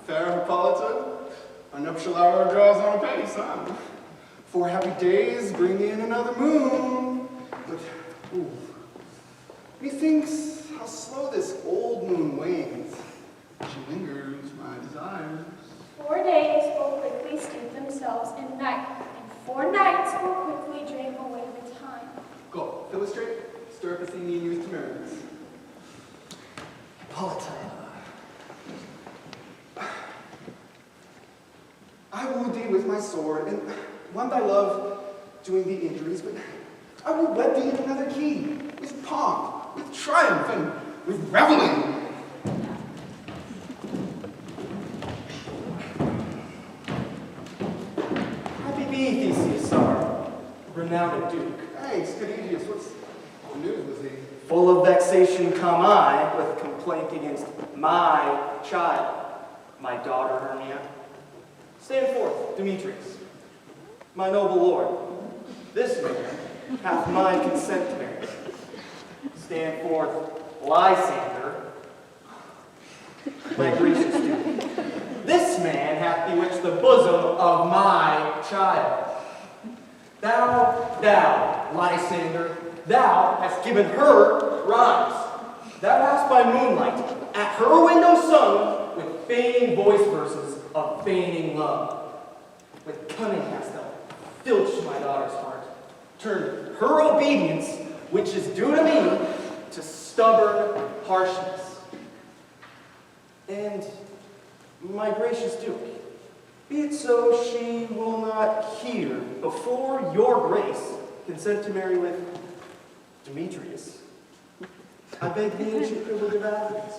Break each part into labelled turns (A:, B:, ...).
A: Fair Hippolyta, our nuptial hour draws on apace, huh? 4 happy days bring in another moon. But, ooh, methinks how slow this old moon wanes. She lingers my desires.
B: 4 days will quickly steep themselves in night, and 4 nights will quickly drain away the time.
A: Go, illustrate, stir up Athenian youth to merriment. Hippolyta. I wooed thee with my sword, and won thy love doing thee injuries, but I will wed thee in another key, with pomp, with triumph, and with reveling.
C: Happy be Theseus, our renowned Duke.
A: Thanks, Cadidius, what's the news with thee?
C: Full of vexation come I, with complaint against my child, my daughter Hermia. Stand forth, Demetrius, my noble lord. This man hath my consent to marry. Stand forth, Lysander, my gracious Duke. This man hath bewitched the bosom of my child. Thou, Lysander, thou hast given her rhymes. Thou hast by moonlight at her window sung with feigning voice verses of feigning love. With cunning hast thou filched my daughter's heart, turned her obedience, which is due to me, to stubborn harshness. And, my gracious Duke, be it so she will not here, before your grace, consent to marry with Demetrius. I beg the ancient privilege of Athens.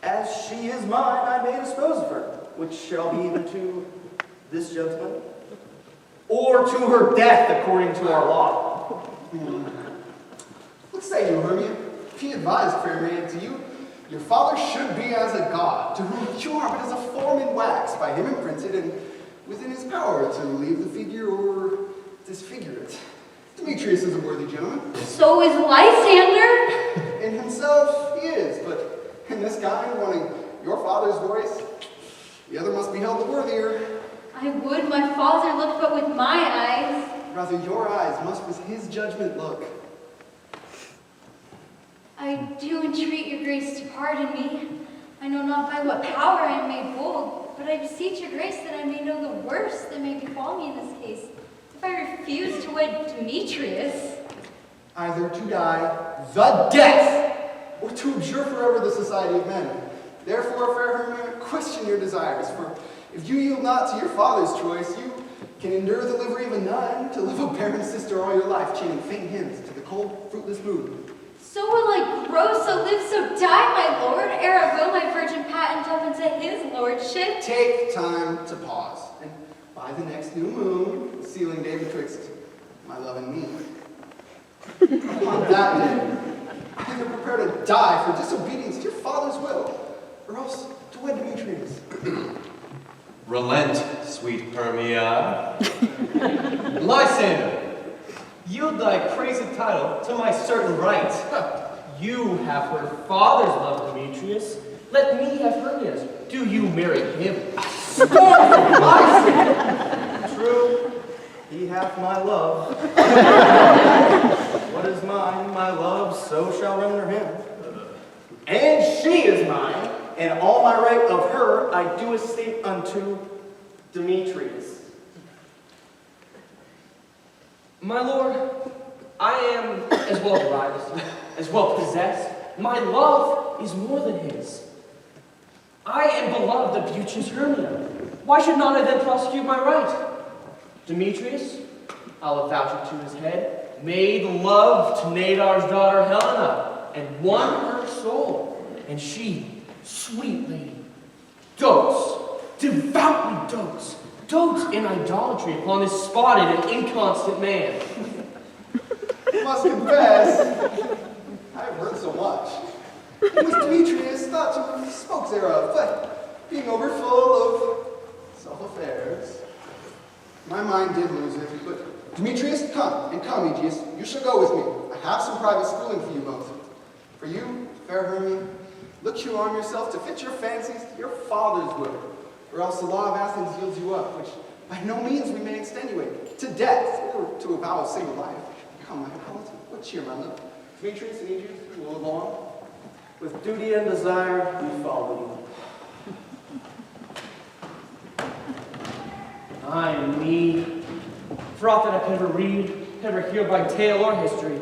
C: As she is mine, I may dispose of her, which shall be either to this gentleman, or to her death according to our law.
A: What say you, Hermia? He advised, fair maid, to you, your father should be as a god, to whom you are but as a form in wax, by him imprinted, and within his power to leave the figure or disfigure it. Demetrius is a worthy gentleman.
B: So is Lysander?
A: In himself, he is, but in this kind, wanting your father's voice, the other must be held the worthier.
B: I would my father looked but with my eyes.
A: Rather, your eyes must with his judgment look.
B: I do entreat your grace to pardon me. I know not by what power I am made bold, but I beseech your grace that I may know the worst that may befall me in this case. If I refuse to wed Demetrius,
A: Either to die the death, or to abjure forever the society of men. Therefore, fair Hermia, question your desires, for if you yield not to your father's choice, you can endure the livery of a nun to live a barren sister all your life, chanting faint hymns to the cold, fruitless moon.
B: so will I grow, so live, so die, my lord, ere I will my virgin patent up into his lordship.
A: Take time to pause, and by the next new moon, sealing day betwixt my love and me. Upon that day, either prepare to die for disobedience to your father's will, or else to wed Demetrius.
D: Relent, sweet Hermia. Lysander, yield thy crazy title to my certain right. You have her father's love, Demetrius. Let me have Hermia's. Do you marry him?
C: Scornful Lysander! True, he hath my love. What is mine, my love, so shall render him. And she is mine, and all my right of her I do estate unto Demetrius.
E: My lord, I am as well derived as you, as well possessed. My love is more than his. I am beloved of beauteous Hermia. Why should not I then prosecute my right? Demetrius, I'll avouch it to his head, made love to Nadar's daughter Helena, and won her soul. And she, sweet lady, dotes, devoutly dotes in idolatry upon this spotted and inconstant man.
A: I must confess, I have heard so much. It was Demetrius thought to have spoke thereof, but being overfull of self-affairs, my mind did lose it. But Demetrius, come, Aegeus, you shall go with me. I have some private schooling for you both. For you, fair Hermia, look you arm yourself to fit your fancies to your father's will. or else the law of Athens yields you up, which by no means we may extenuate, to death, or to a vow of single life. Come, my Hippolyta, what cheer, my love? Demetrius and Aegeus, we will live on.
C: With duty and desire, we follow you.
E: Ay me, for aught that I could ever read, ever hear by tale or history,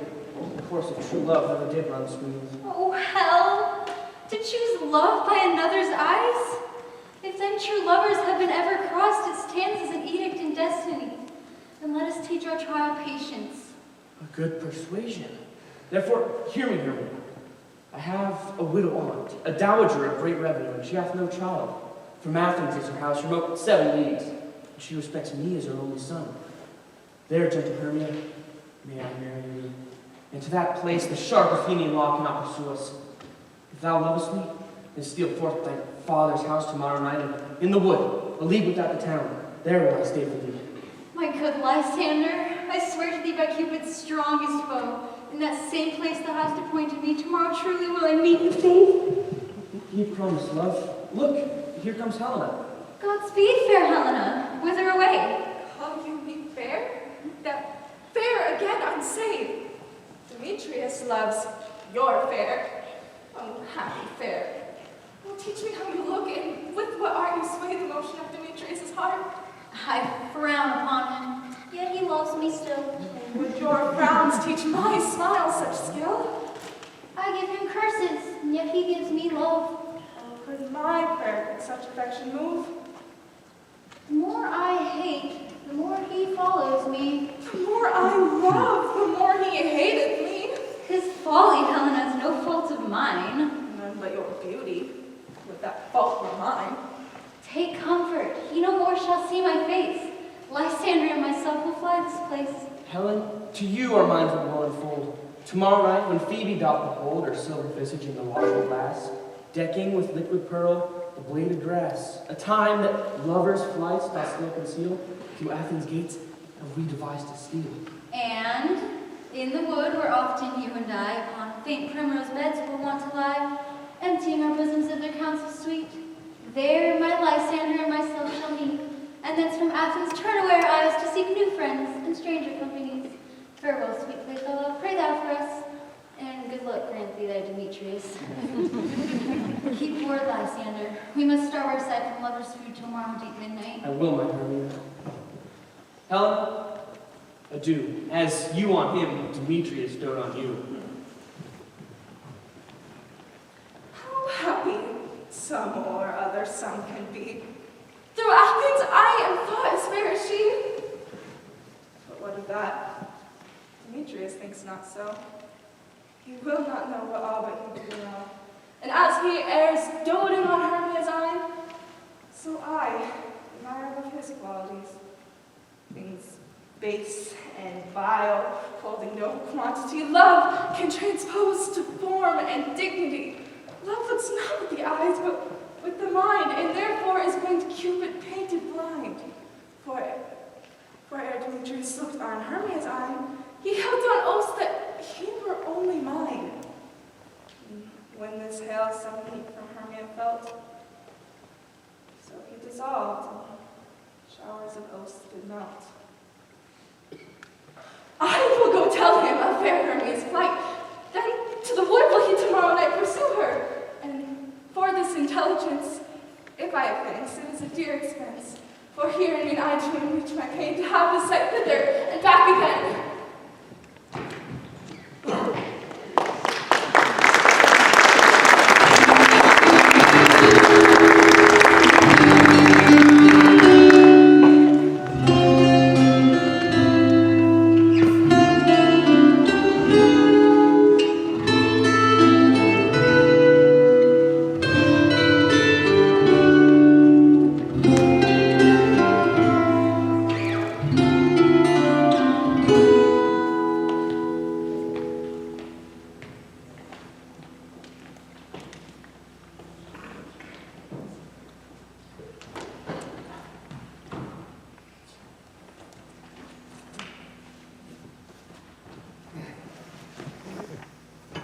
E: the course of true love never did run smooth.
B: Oh, hell! To choose love by another's eyes? If then true lovers have been ever crossed, it stands as an edict in destiny. And let us teach our trial patience.
E: A good persuasion. Therefore, hear me. I have a widow aunt, a dowager of great revenue, and she hath no child. From Athens is her house, remote 7 leagues, and she respects me as her only son. There, gentle Hermia, may I marry you. And to that place the sharp Athenian law cannot pursue us. If thou lovest me, then steal forth thy father's house tomorrow night, and in the wood, a league without the town, there will I stay for thee.
B: My good Lysander, I swear to thee by Cupid's strongest bow, in that same place thou hast appointed me, tomorrow truly will I meet with thee.
E: He promised, love. Look, here comes Helena.
B: Godspeed, fair Helena. Whither away?
F: Call you me fair? That fair again unsaved. Demetrius loves your fair. Unhappy fair. Oh, teach me how you look, and with what art you sway the motion of Demetrius' heart.
B: I frown upon him, yet he loves me still.
F: And would your frowns teach my smile such skill?
B: I give him curses, and yet he gives me love.
F: Oh, could my prayer could such affection move?
B: The more I hate, the more he follows me.
F: The more I love, the more he hated me.
B: His folly, Helena, is no fault of mine.
F: None but your beauty, with that fault were mine.
B: Take comfort, he no more shall see my face. Lysander and myself will fly this place.
E: Helen, to you our minds will unfold. Tomorrow night, when Phoebe doth behold her silver visage in the washing glass, decking with liquid pearl the bladed grass, a time that lovers' flights doth still conceal, to Athens' gates have we devised to steal.
B: And in the wood where often you and I upon faint primrose beds were wont to lie, emptying our bosoms of their counsel sweet, there my Lysander and myself shall meet, and thence from Athens turn away our eyes to seek new friends and stranger companies. Farewell, sweet playfellow, pray thou for us, and good luck grant thee thy Demetrius. Keep word, Lysander. We must starve our sight from lovers' food till tomorrow deep midnight.
E: I will, my Hermia. Helen, adieu, as you on him, Demetrius dote on you.
F: How happy some or other some can be. Through Athens I am thought as fair as she. But what of that? Demetrius thinks not so. He will not know what all but you do know. And as he errs doting on Hermia's eye, so I admire of his qualities. Things base and vile, holding no quantity. Love can transpose to form and dignity. Love looks not with the eyes, but with the mind, and therefore is when Cupid painted blind. For ere Demetrius looked on Hermia's eye, he held on oaths that he were only mine. When this hail some heat from Hermia felt, so he dissolved, and showers of oaths did melt. I will go tell him of fair Hermia's flight, then to the wood will he tomorrow night pursue her. And for this intelligence, if I have thanks, it is a dear expense. For here in I to enrich my pain, to have the sight thither and back again.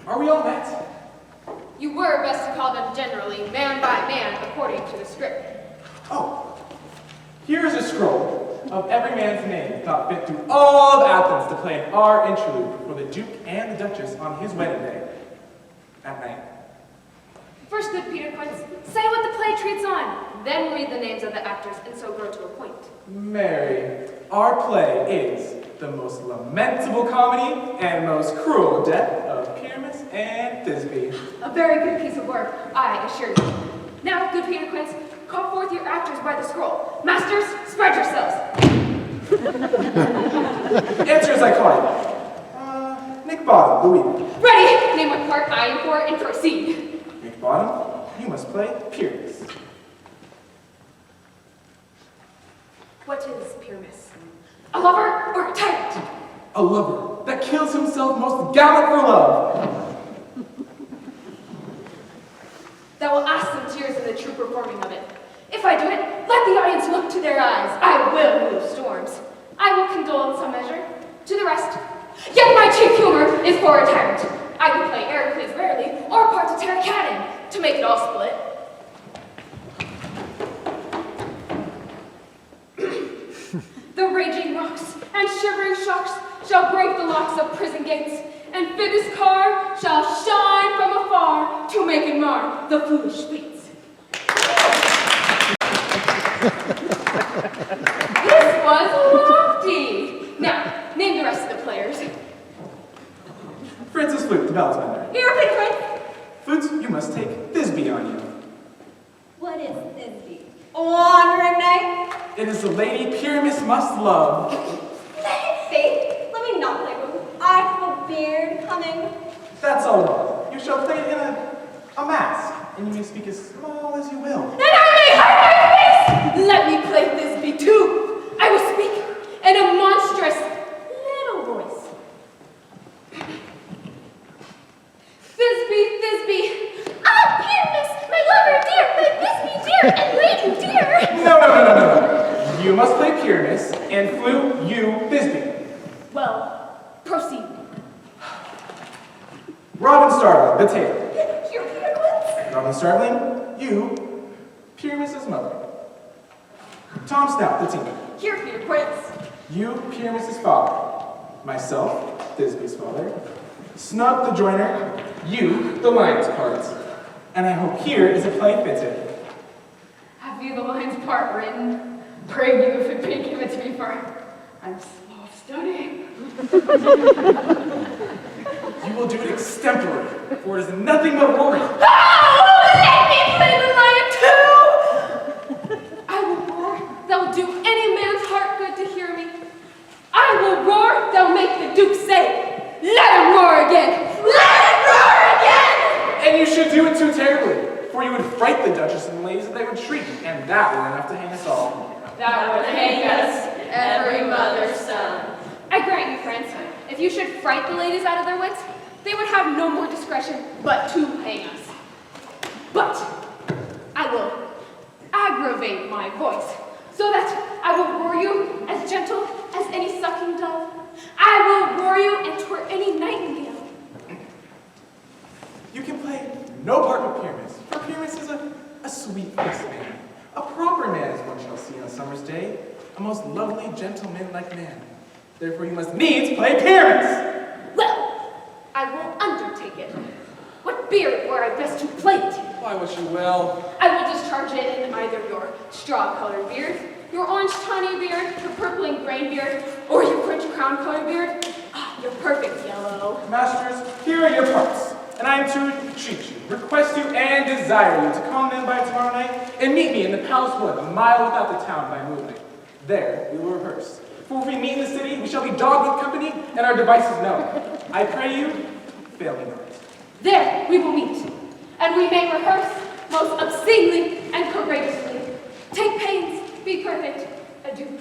G: Are we all met?
H: You were best to call them generally, man by man, according to the script.
C: Oh, here's a scroll of every man's name thought fit through all of Athens to play an our interlude for the Duke and the Duchess on his wedding day at night.
G: First, good Peter Quince, say what the play treats on, then read the names of the actors and so grow to a point.
C: Mary, our play is the most lamentable comedy and most cruel death of Pyramus and Thisbe.
G: A very good piece of work, I assure you. Now, good Peter Quince, call forth your actors by the scroll. Masters, spread yourselves.
C: Answer as I call you. Nick Bottom, Louis.
G: Ready, name what part I am for and proceed.
C: Nick Bottom, you must play Pyramus.
G: What is Pyramus? A lover or a tyrant?
C: A lover that kills himself most gallant for love.
G: That will ask some tears in the true performing of it. If I do it, let the audience look to their eyes. I will move storms. I will condole in some measure. To the rest. Yet my chief humor is for a tyrant. I could play Heracles rarely, or parts of Terracannon, to make it all split. The raging rocks and shivering shocks shall break the locks of prison gates, and Phoebus' car shall shine from afar to make and mar the foolish fates. This was lofty. Now, name the rest of the players.
C: Francis Flute, the ballad
G: Here, Pickford.
C: Flutes, you must take Thisbe on you.
B: What is Thisbe?
H: A wandering knight?
C: It is the lady Pyramus must love.
H: Faith, let me not play with I have a beard coming.
C: That's all right. You shall play it in a mask, and you may speak as small as you will.
G: And I may hide my face! Let me play Thisbe too. I will speak in a monstrous little voice. Thisbe, Thisbe. Ah, Pyramus, my lover dear, my Thisbe dear, and lady dear.
C: No. You must play Pyramus, and Flute, you Thisbe.
G: Well, proceed.
C: Robin Starveling, the tailor.
G: Here, Peter Quince.
C: Robin Starveling, you Pyramus' mother. Tom Snout, the tinker.
G: Here, Peter Quince.
C: You Pyramus' father. Myself, Thisbe's father. Snug the joiner, you the lion's part. And I hope here is a play fitted.
G: Have you the lion's part written? Pray you if it be given to me, for I'm slow of study.
C: You will do it extempore, for it is nothing but roaring.
G: Oh, let me play the lion too! I will roar, that will do any man's heart good to hear me. I will roar, that will make the Duke say, let him roar again! Let him roar again!
C: And you should do it too terribly, for you would fright the Duchess and the ladies that they would shriek, and that were enough to hang us all.
G: That would hang us, every mother's son. I grant you, friends, if you should fright the ladies out of their wits, they would have no more discretion but to hang us. But I will aggravate my voice, so that I will roar you as gentle as any sucking dove. I will roar you and twere any nightingale.
C: You can play no part but Pyramus, for Pyramus is a sweet-faced man. A proper man, as one shall see on a summer's day. A most lovely, gentleman-like man. Therefore you must needs play Pyramus!
G: Well, I will undertake it. What beard were I best to play it?
C: Why, what you will.
G: I will discharge it in either your straw-colored beard, your orange tawny beard, your purpling grain beard, or your French crown-colored beard. Ah, your perfect yellow.
C: Masters, here are your parts, and I am to entreat you, request you, and desire you to come in by tomorrow night and meet me in the palace wood, a mile without the town by moonlight. There we will rehearse. For if we meet in the city, we shall be dogged with company, and our devices known. I pray you, fail me not.
G: There we will meet, and we may rehearse most obscenely and courageously. Take pains, be perfect. Adieu.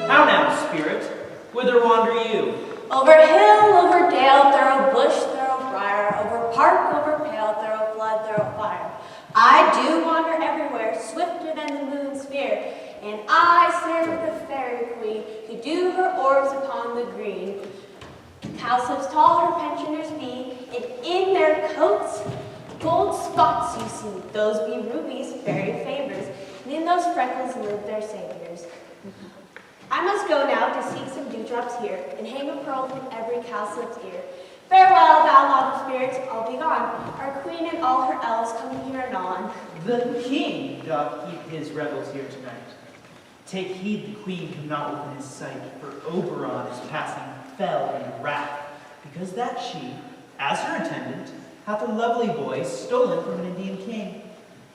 D: How now, spirit? Whither wander you?
H: Over hill do wander everywhere, swifter than the moon's sphere, and I serve the fairy queen, who do her orbs upon the green. Cowslips tall her pensioners be, and in their coats gold spots you see. Those be rubies, fairy favors, and in those freckles live their saviors. I must go now to seek some dewdrops here, and hang a pearl from every cowslip's ear. Farewell, thou lawful spirits, I'll be gone. Our queen and all her elves come here anon.
I: The king doth keep his revels here tonight. Take heed the queen come not within his sight, for Oberon is passing fell in wrath, because that she, as her attendant, hath a lovely boy stolen from an Indian king.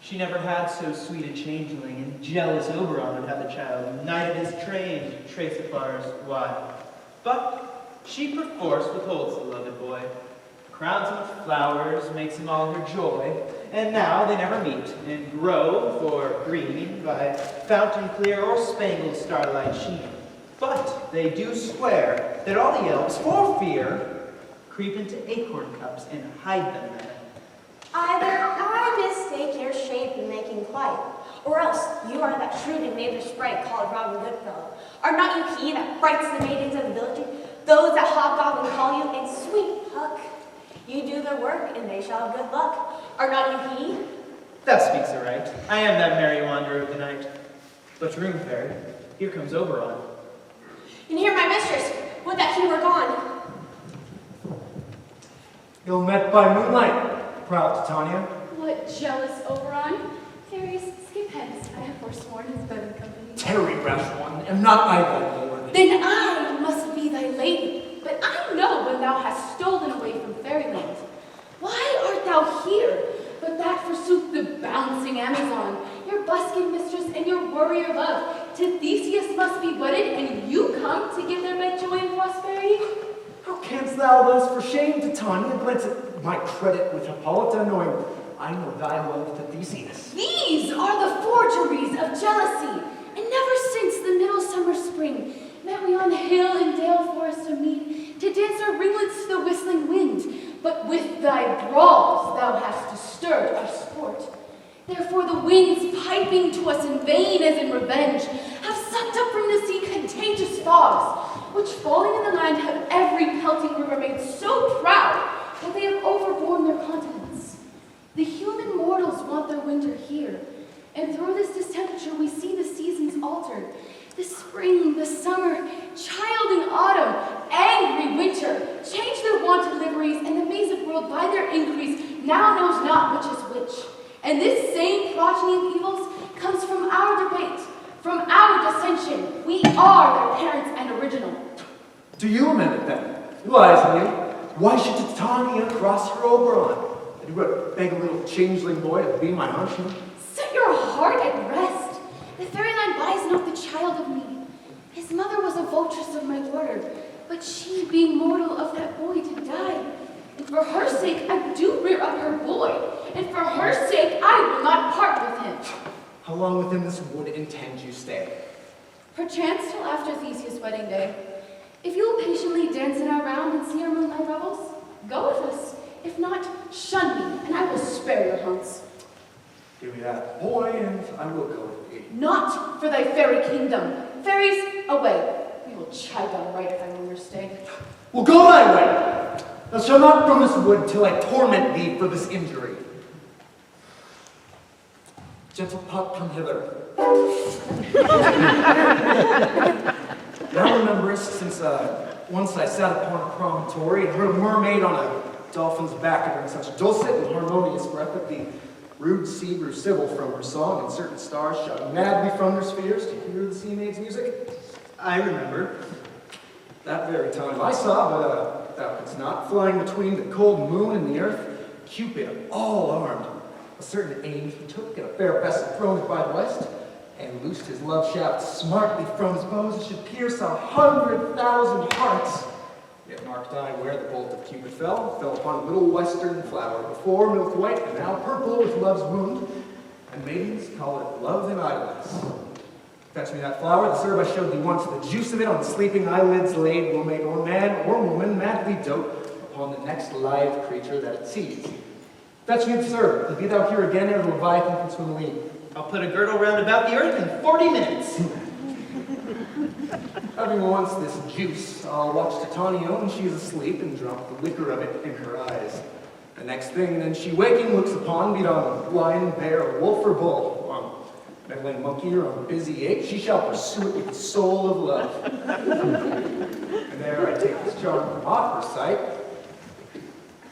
I: She never had so sweet a changeling, and jealous Oberon would have the child knighted his train to trace Afar's wild. But she perforce withholds the loved boy, crowns him with flowers, makes him all her joy, and now they never meet in grove or green, by fountain clear or spangled starlight sheen. But they do swear that all the elves, for fear, creep into acorn cups and hide them there.
H: Either I mistake your shape in making quiet, or else you are that shrewd and knavish sprite called Robin Goodfellow. Are not you he that frights the maidens of the village, those that hobgoblin call you, and sweet Puck? You do their work, and they shall have good luck. Are not you he?
I: Thou speaks aright. I am that merry wanderer of the night. But room fairy, here comes Oberon.
H: And here my mistress, would that he were gone.
C: Ill met by moonlight, proud Titania.
G: What jealous Oberon? Fairies, skip hence. I have forsworn his budding company.
C: Tarry, rash one, am not I thy lord?
G: Then I must be thy lady. But I know when thou hast stolen away from fairyland. Why art thou here? But that forsooth the bouncing Amazon, your busking mistress and your warrior love. To Theseus must be wedded, and you come to give their bed joy and prosperity?
C: How canst thou thus for shame, Titania, glance at my credit with Hippolyta, knowing I know thy love to Theseus?
G: These are the forgeries of jealousy, and never since the middle summer spring met we on hill and dale forest of mead to dance our ringlets to the whistling wind. But with thy brawls thou hast disturbed our sport. Therefore the winds, piping to us in vain as in revenge, have sucked up from the sea contagious fogs, which falling in the land have every pelting river made so proud that they have overborne their continents. The human mortals want their winter here, and through this distemperature we see the seasons altered. The spring, the summer, childing autumn, angry winter, change their wonted liveries, and the mazed world by their increase now knows not which is which. And this same progeny of evils comes from our debate, from our dissension. We are their parents and original.
C: Do you amend it then? Wisely. Why should Titania cross her Oberon? I do but beg a little changeling boy to be my huntsman.
G: Set your heart at rest. The fairyland buys not the child of me. His mother was a vultress of my order, but she, being mortal, of that boy did die. And for her sake I do rear up her boy, and for her sake I will not part with him.
C: How long within this wood intend you stay?
G: Perchance till after Theseus' wedding day. If you will patiently dance in our round and see our moonlight revels, go with us. If not, shun me, and I will spare your haunts.
C: Give me that boy, and I will go with thee.
G: Not for thy fairy kingdom. Fairies, away. We will chide down right if I longer stay.
C: Well, go thy way. Thou shalt not from this wood till I torment thee for this injury. Gentle Puck, come hither. Now rememberest, since once I sat upon a promontory and heard a mermaid on a dolphin's back uttering such dulcet and harmonious breath that the rude sea grew civil from her song, and certain stars shot madly from their spheres to hear the sea maid's music. I remember. That very time I saw, but thou couldst not, flying between the cold moon and the earth, Cupid, all armed, a certain age who took at a fair vessel thrown by the west, and loosed his love shaft smartly from his bows, and should pierce 100,000 hearts. Yet marked I where the bolt of Cupid fell upon a little western flower, before milk white and now purple with love's wound, and maidens call it love in idleness. Fetch me that flower, the serve I showed thee once, the juice of it on sleeping eyelids laid will make or man or woman madly dote upon the next live creature that it sees. Fetch me the servant, and be thou here again ere the Leviathan can swim lean.
I: I'll put a girdle round about the earth in 40 minutes.
C: Having once this juice, I'll watch Titania when she is asleep and drop the liquor of it in her eyes. The next thing then she waking looks upon, be it on lion, bear, wolf, or bull, on meddling monkey or on busy ape, she shall pursue it with the soul of love. And there I take this charm from off her sight.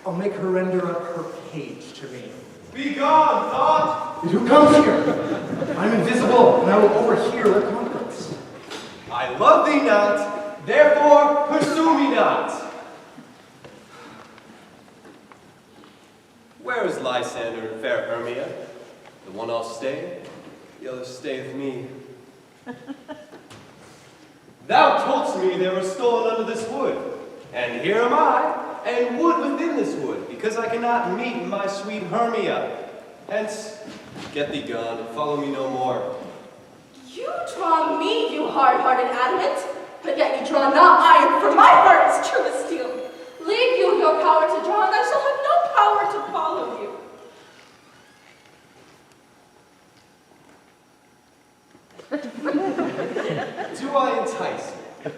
C: I'll make her render up her page to me.
D: Be gone, thought!
C: Who comes here? I'm invisible, and I will overhear their conference.
D: I love thee not, therefore pursue me not.
J: Where is Lysander and fair Hermia? The one I'll stay, the other stayeth me.
D: Thou toldst me they were stolen under this wood, and here am I, and wood within this wood, because I cannot meet my sweet Hermia. Hence,
J: Get thee gone, and follow me no more.
F: You draw me, you hard-hearted adamant, but yet you draw not iron, for my heart is true as steel. Leave you your power to draw, and I shall have no power to follow you.
D: do I entice you?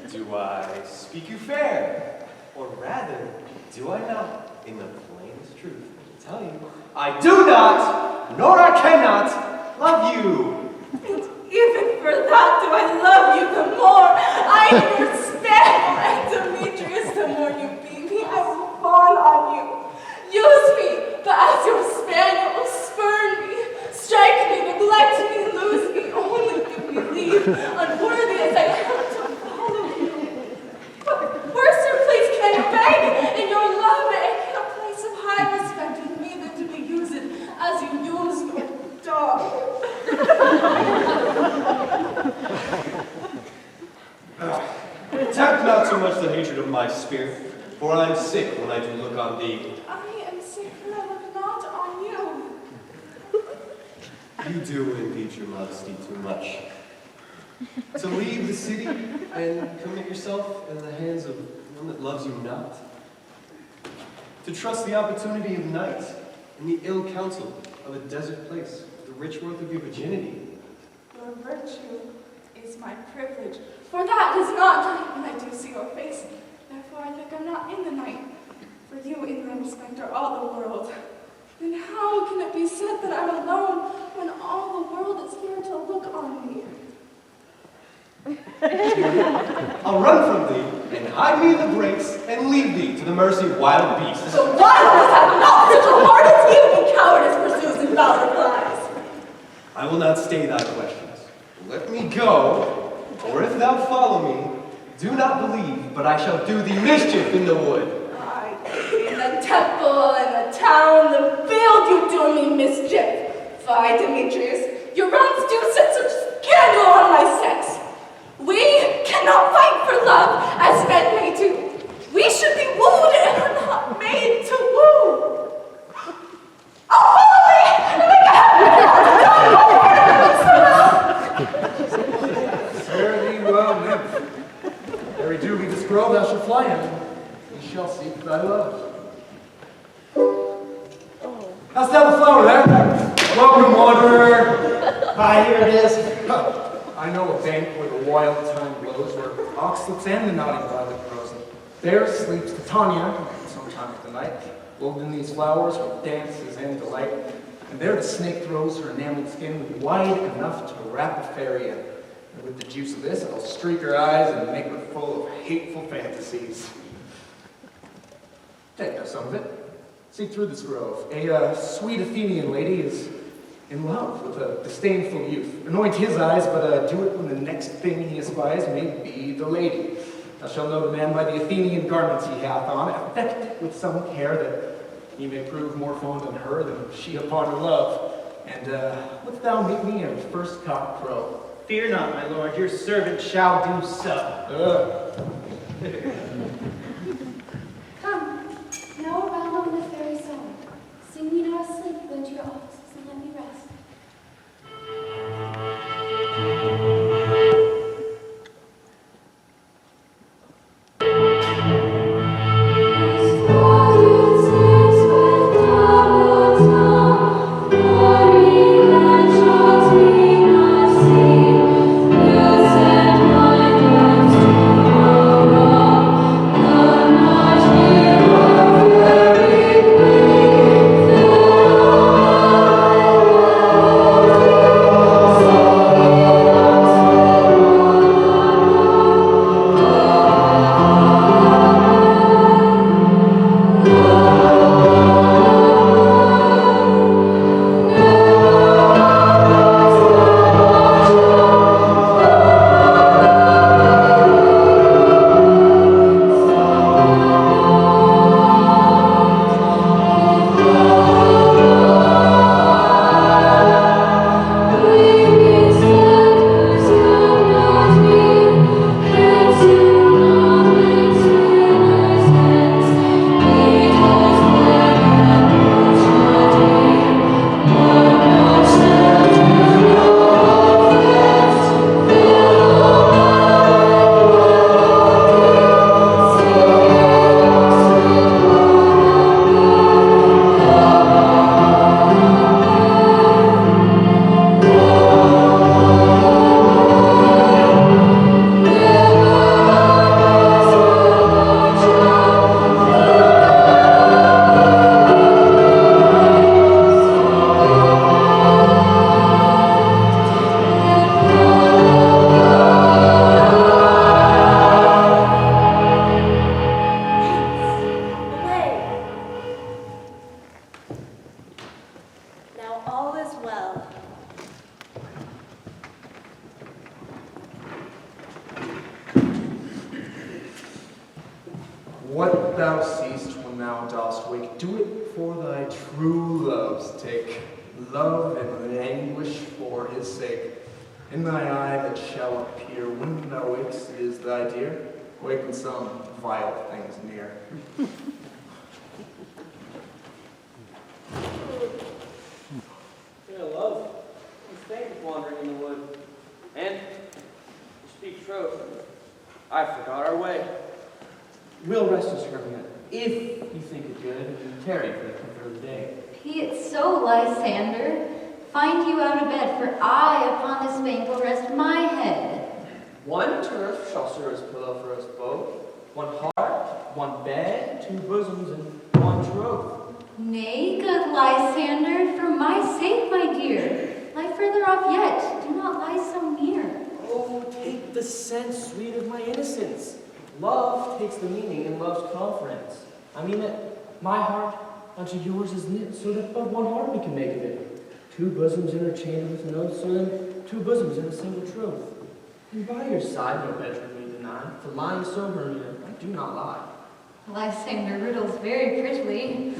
D: Do I speak you fair? Or rather, do I not, in the plainest truth, tell you, I do not, nor I cannot, love you.
F: And even for that do I love you the more. I am your spaniel, and Demetrius, the more you beat me, I will fawn on you. Use me, but as your spaniel, spurn me, strike me, neglect me, lose me, only give me leave, unworthy as I am to follow you. What worse or place can I beg in your love and in a place of high respect with me than to be used as you use your dog?
J: Tempt not too much the hatred of my spirit, for I am sick when I do look on thee.
F: I am sick when I look not on you.
J: You do impeach your modesty too much. To leave the city and commit yourself in the hands of one that loves you not. To trust the opportunity of night and the ill counsel of a desert place with the rich worth of your virginity.
F: Your virtue is my privilege, for that is not night when I do see your face. Therefore I think I'm not in the night. For you in my respect are all the world. Then how can it be said that I'm alone when all the world is here to look on me?
J: I'll run from thee and hide me in the brakes and leave thee to the mercy of wild beasts.
F: So wildness have not such a heart as you, and cowardice pursues and valor flies.
J: I will not stay thy questions. Let me go, or if thou follow me, do not believe, but I shall do thee mischief in the wood.
F: Aye, in the temple, in the town, the field, you do me mischief. Fie, Demetrius, your rounds do set such scandal on my sex. We cannot fight for love as men may do. We should be wooed and are not made to woo. Oh, follow me!
C: Fare thee well, nymph. Very duly this grove thou shalt fly in, and shall seek thy love. Hast thou the flower there? Welcome, wanderer.
I: Hi, here it is.
C: I know a bank where the wild time blows, where oxlips and the nodding violet grows. And there sleeps Titania, sometime of the night, woven in these flowers with dances and delight. And there the snake throws her enameled skin wide enough to wrap a fairy in. And with the juice of this, I'll streak her eyes and make her full of hateful fantasies. Take now some of it. See through this grove. A sweet Athenian lady is in love with a disdainful youth. Anoint his eyes, but do it when the next thing he espies may be the lady. Thou shalt know the man by the Athenian garments he hath on, affect it with some care that he may prove more fond on her than she upon her love. And wilt thou meet me at first cock crow?
I: Fear not, my lord, your servant shall do so.
B: Come, now around on the fairy song. Sing me not asleep, lend your offices and let me rest. As far as is with
K: what thou seest when thou dost wake, do it for thy true love's take. Love and anguish for his sake. In thy eye that shall appear when thou wakest is thy dear. Wake when some vile thing is near.
E: Dear love, we think of wandering in the wood. And, to speak troth, I forgot our way. We'll rest us, Hermia, if you think it good, and tarry for the comfort of the day.
B: Be it so, Lysander. Find you out of bed, for I upon this bank will rest my head.
E: One turf shall serve as pillow for us both. One heart, one bed, two bosoms, and one troth.
B: Nay, good Lysander, for my sake, my dear. Lie further off yet. Do not lie so near.
E: Oh, take the sense, sweet, of my innocence. Love takes the meaning in love's conference. I mean that my heart unto yours is knit, so that but one heart we can make of it. Two bosoms interchained with an oath, so then two bosoms in a single troth. And by your side no bedroom we deny, for lying so, Hermia, I do not lie.
B: Lysander riddles very prettily.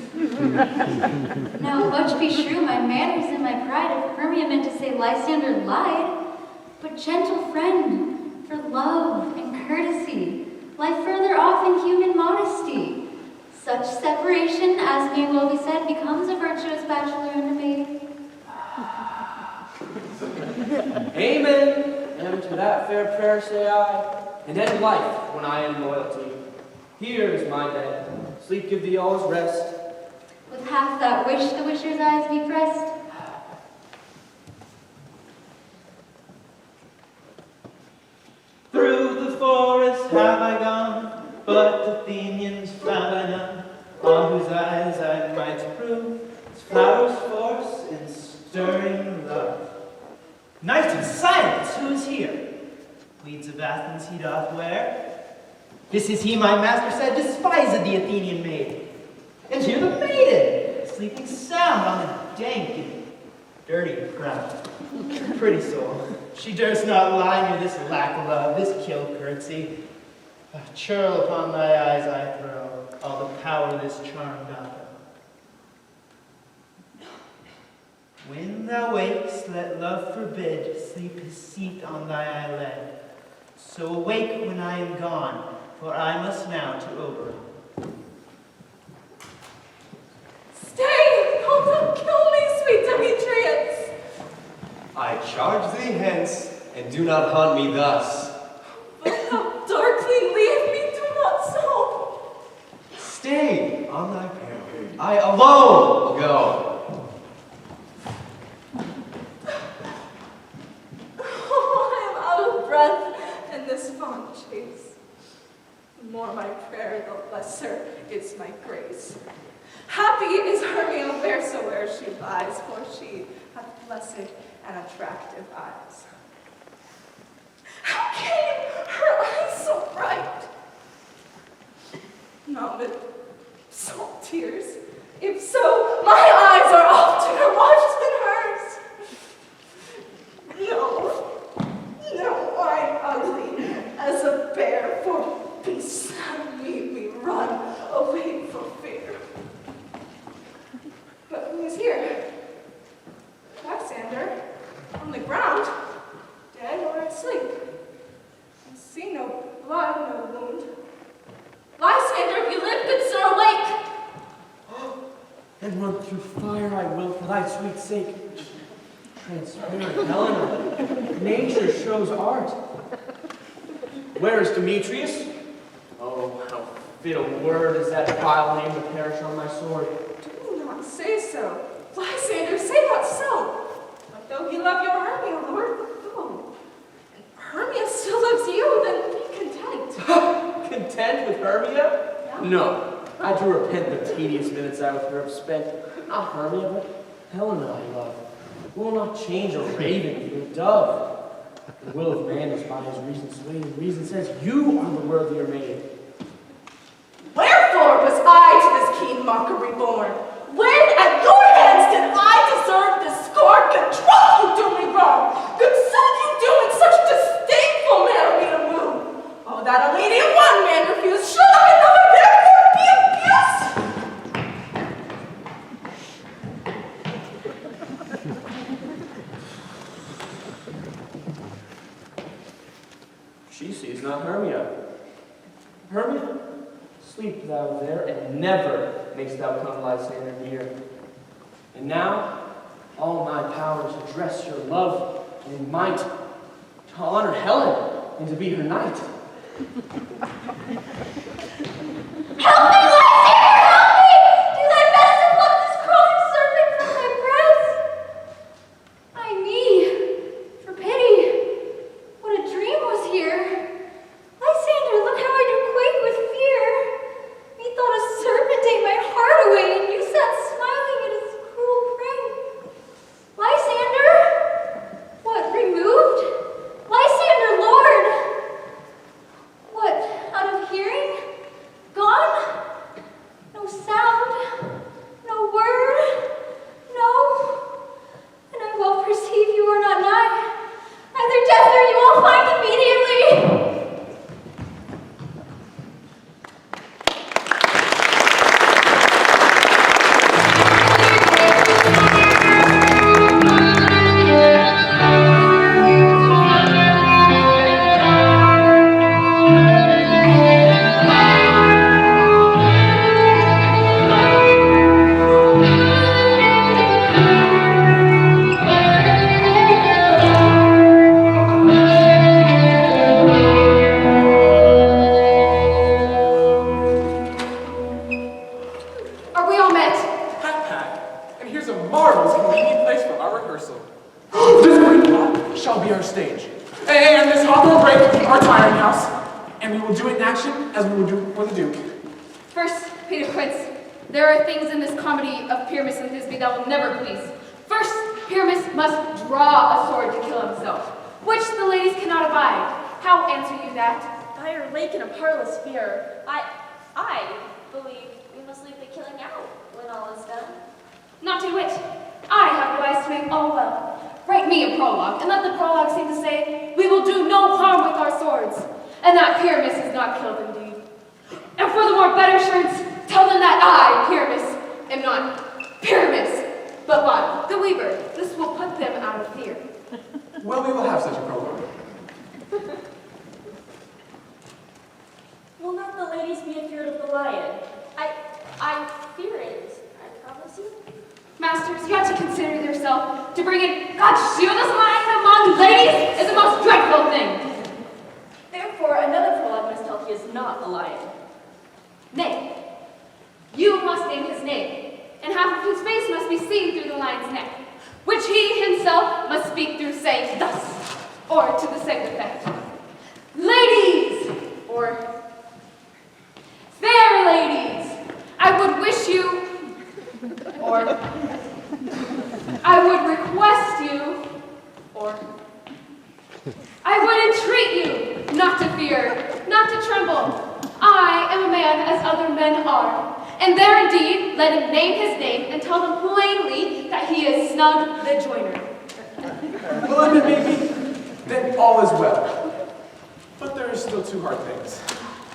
B: Now, much be true, my manners and my pride, if Hermia meant to say Lysander lied. But gentle friend, for love and courtesy, lie further off in human modesty. Such separation, as may well be said, becomes a virtuous bachelor and a maid.
E: Amen. And to that fair prayer say I, and end life when I am loyalty. Here is my bed. Sleep give thee all's rest.
B: With half that wish the wisher's eyes be pressed.
I: Through the forest have I gone, but Athenians found I none, on whose eyes I might prove its flowers' force in stirring love. Knight of silence, who is here? Weeds of Athens he doth wear. This is he, my master said, despised the Athenian maid. And here the maiden, sleeping sound on the dank and dirty ground. Pretty soul, she durst not lie near this lack of love, this kill curtsy. A churl upon thy eyes I throw, all the power this charm doth owe. When thou wakest, let love forbid sleep his seat on thy eyelid. So awake when I am gone, for I must now to Oberon.
F: Stay! Oh, don't kill me, sweet Demetrius!
J: I charge thee hence, and do not haunt me thus.
F: But how darkly leave me, do not so.
J: Stay on thy peril. I alone will go.
F: Oh, I am out of breath in this fond chase. The more my prayer, the lesser is my grace. Happy is Hermia wheresoe'er she lies, for she hath blessed and attractive eyes. How came her eyes so bright? Not with salt tears. If so, my eyes are oftener washed than hers. No, I'm ugly as a bear, for beasts have made me run away for fear. But who is here? Lysander, on the ground, dead or asleep. I see no blood, no wound. Lysander, if you live, good sir, awake!
E: And run through fire I will for thy sweet sake. Transparent Helena, nature shows art. Where is Demetrius? Oh, how fit a word is that vile name to perish on my sword.
F: Do not say so. Lysander, say not so. But though he love your Hermia, Lord, go. And Hermia still loves you, then be content.
E: Content with Hermia?
F: Yeah.
E: No, I do repent the tedious minutes I with her have spent. Not Hermia, but Helena I love. Will not change a raven for a dove. The will of man is by his reason swayed, and reason says you are the worthier maid.
F: Wherefore was I to this keen mockery born? When at your hands did I deserve this scorn? Good troth you do me wrong. Good sooth you do in such disdainful manner me to woo. Oh, that a lady of one man refused, should I not therefore
E: never and never mayst thou come, Lysander dear. And now, all my power to dress your love in might, to honor Helen and to be her knight.
B: Help me, Lysander, help me! Do thy best to pluck this crawling serpent from my breast. Ay me, for pity, what a dream was here. Lysander, look how I do quake with fear. Methought a serpent ate my heart away, and you sat smiling at its cruel prey. Lysander? What, removed? Lysander, Lord! What, out of hearing? Gone? No sound? No word? No? And I well perceive you are not nigh. Either death or you will find immediately.
G: Are we all met?
K: Pat pat, and here's a marvelous convenient place for our rehearsal. This great hall shall be our stage, and this hawthorn break our tiring house, and we will do it in action as we will do for the Duke.
G: First, Peter Quince, there are things in this comedy of Pyramus and Thisbe that will never please. First, Pyramus must draw a sword to kill himself, which the ladies cannot abide. How answer you that?
H: By our lake in a parlous fear, I believe we must leave the killing out when all is done.
G: Not to wit, I have devised to make all well. Write me a prologue, and let the prologue seem to say, we will do no harm with our swords, and that Pyramus is not killed indeed. And for the more better assurance, tell them that I, Pyramus, am not Pyramus, but Bottom, the weaver. This will put them out of fear.
K: Well, we will have such a prologue.
H: Will not the ladies be afeard of the lion? I fear it, I promise you.
G: Masters, you have to consider yourself. To bring in God shield us lion among ladies is the most dreadful thing.
H: Therefore, another prologue must tell he is not a lion.
G: Nay, you must name his name, and half of his face must be seen through the lion's neck, which he himself must speak through, saying thus, or to the same effect. Ladies, or fair ladies, I would wish you, or I would request you, or I would entreat you not to fear, not to tremble. I am a man as other men are, and there indeed let him name his name and tell them plainly that he is Snug the Joiner.
K: Well, if it may be, then all is well. But there are still two hard things.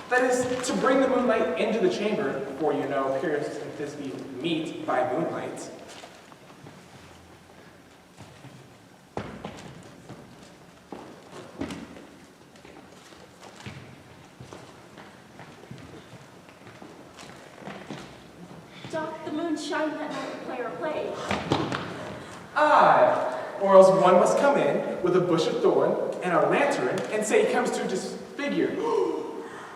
K: That is, to bring the moonlight into the chamber, for you know Pyrrhus and Thisbe meet by moonlight.
H: Doth the moon shine that night to play our play?
K: Aye, or else one must come in with a bush of thorn and a lantern and say he comes to disfigure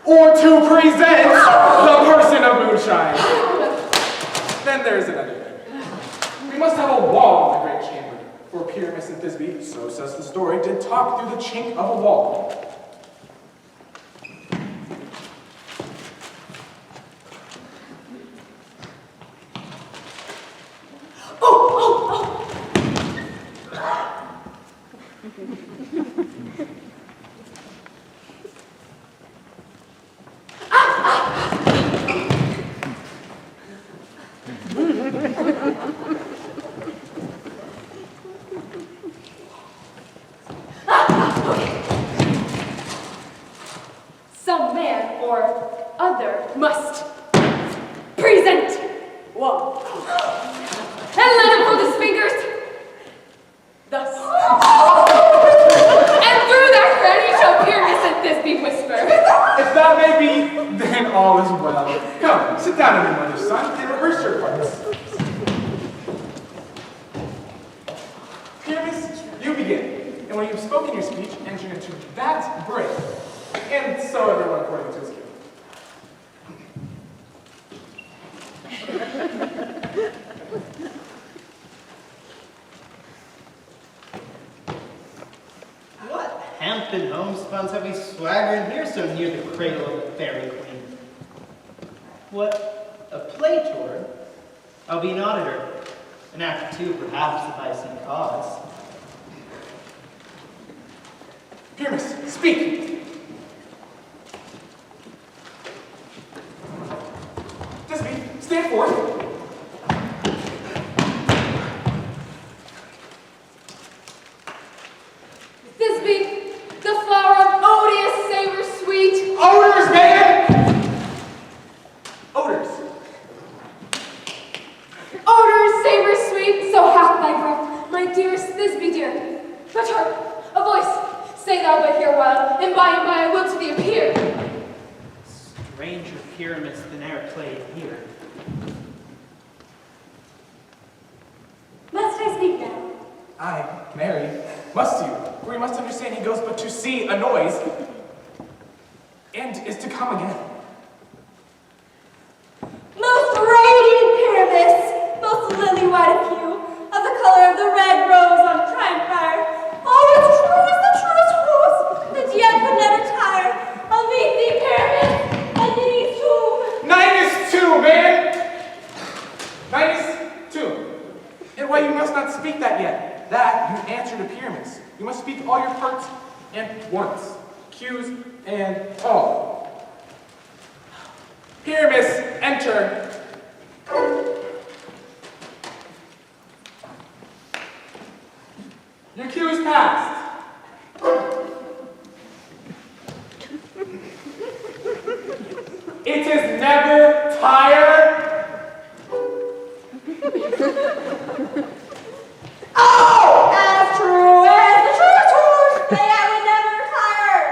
K: or to present the person of moonshine. Then there's another thing. We must have a wall in the great chamber, for Pyramus and Thisbe, so says the story, did talk through the chink of a wall. down on your mother's son and rehearse your parts. Pyramus, you begin. And when you've spoken your speech, enter into that break. And so everyone according to his cue.
I: What hampton homespuns have we swaggering here so near the cradle of the fairy queen? What, a play tour? I'll be an auditor, an act or two perhaps if I see cause.
K: Pyramus, speak! Thisbe, stand forth.
G: Thisbe, the flower of odious savor sweet.
K: Odors, man! Odors.
G: Odors, savor sweet, so hath thy breath, my dearest Thisbe dear. Return, a voice, say thou but here while, and by I will to thee appear.
I: Stranger Pyramus than e'er played here.
H: Must I speak now?
K: Aye, Mary, must you? For you must understand he goes but to see a noise, and is to come again.
H: Most radiant Pyramus, most lily-white of hue, of the color of the red rose on prime fire. Oh, as true as the truest rose, that yet would never tire. I'll meet thee, Pyramus, underneath tomb.
K: Ninus tomb, man! Ninus tomb. And why you must not speak that yet? That you answer to Pyramus. You must speak all your parts and once. Cues and all. Pyramus, enter. Your cue is passed. It is never tired.
H: Oh, as true as the truest rose, that yet would never tire.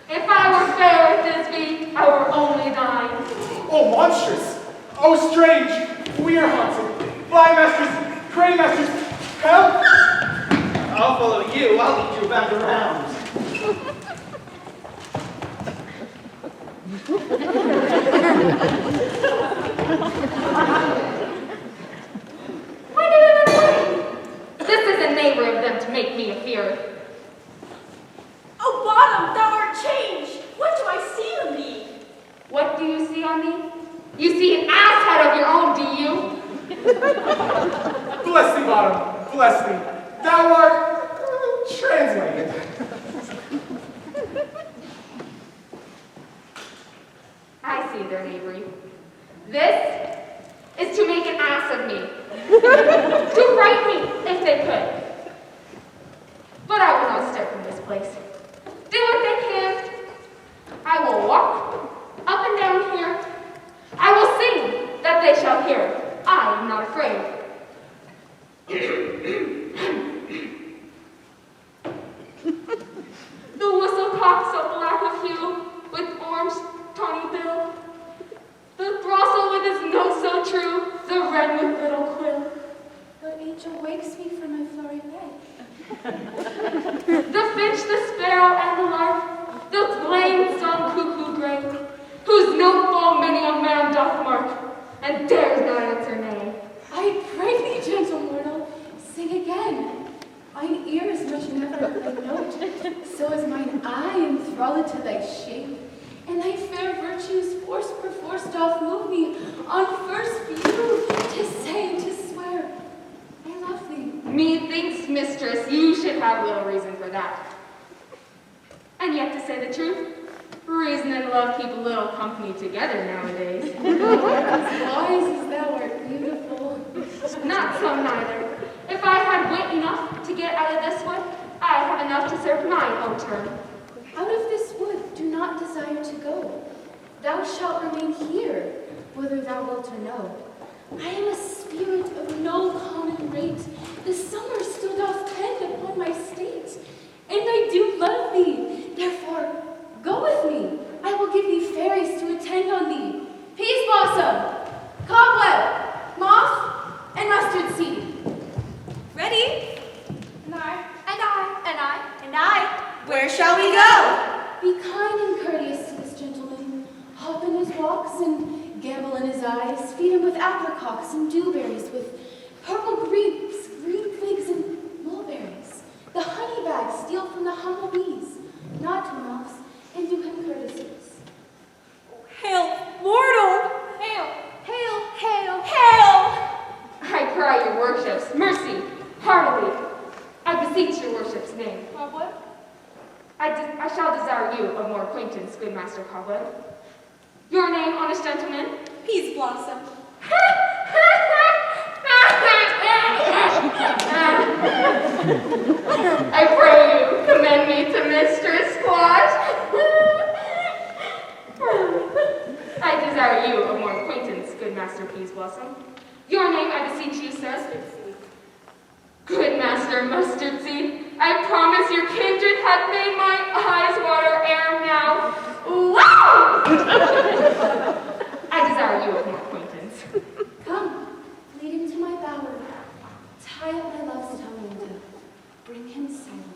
G: If I were fair, Thisbe, I were only thine.
K: Oh, monstrous! Oh, strange! We are haunted. Fly masters, crane masters, help!
I: I'll follow you, I'll lead you back around.
G: This is a neighbor of them to make me afeard.
H: Oh, bottom, thou art changed. What do I see of thee?
G: What do you see on me? You see an ass head of your own, do you?
K: Bless thee, bottom, bless thee. Thou art translated.
G: I see their knavery. This is to make an ass of me. To frighten me, if they could. But I will not stir from this place. Do what they can. I will walk up and down here. I will sing that they shall hear. I am not afraid. The whistle cock so black of hue, with orange tawny bill. The throstle with his note so true, the wren with little quill.
B: What angel wakes me from my flurry bed?
G: The finch, the sparrow, and the lark, the plain sung cuckoo gray, whose note full many a man doth mark, and dares not answer nay.
B: I pray thee, gentle mortal, sing again. Mine ear is much never of thy note, so is mine eye enthralled to thy shape, and thy fair virtues force perforce doth move me on first view to say and to swear, I love thee.
G: Methinks, mistress, you should have little reason for that. And yet, to say the truth, reason and love keep little company together nowadays.
B: As wise as thou art beautiful.
G: Not so neither. If I had wit enough to get out of this wood, I have enough to serve mine own turn.
B: Out of this wood do not desire to go. Thou shalt remain here, whether thou wilt or no. I am a spirit of no common rate. The summer still doth tend upon
G: in my state, and I do love thee. Therefore, go with me. I will give thee fairies to attend on thee. Peas blossom, cobweb, moth, and mustard seed.
F: Ready?
G: And I.
F: Where shall we go?
G: Be kind and courteous to this gentleman. Hop in his walks and gambol in his eyes. Feed him with apricocks and dewberries, with purple grapes, green figs, and mulberries. The honey bag steal from the humble bees. Nod to moths and do him courtesies.
F: Hail, mortal!
G: Hail! Hail! Hail!
F: Hail!
G: I cry your worships, mercy, heartily. I beseech your worship's name. Cobweb? I shall desire you of more acquaintance, good Master Cobweb. Your name, honest gentleman?
F: Peas blossom.
G: I pray you, commend me to Mistress Squash. I desire you of more acquaintance, good Master Peas Blossom. Your name, I beseech you, sir. Good Master Mustard Seed, I promise your kindred hath made my eyes water ere now. Wow! I desire you of more acquaintance. Come, lead him to my bower. Tie up my love's tongue and bring him silently.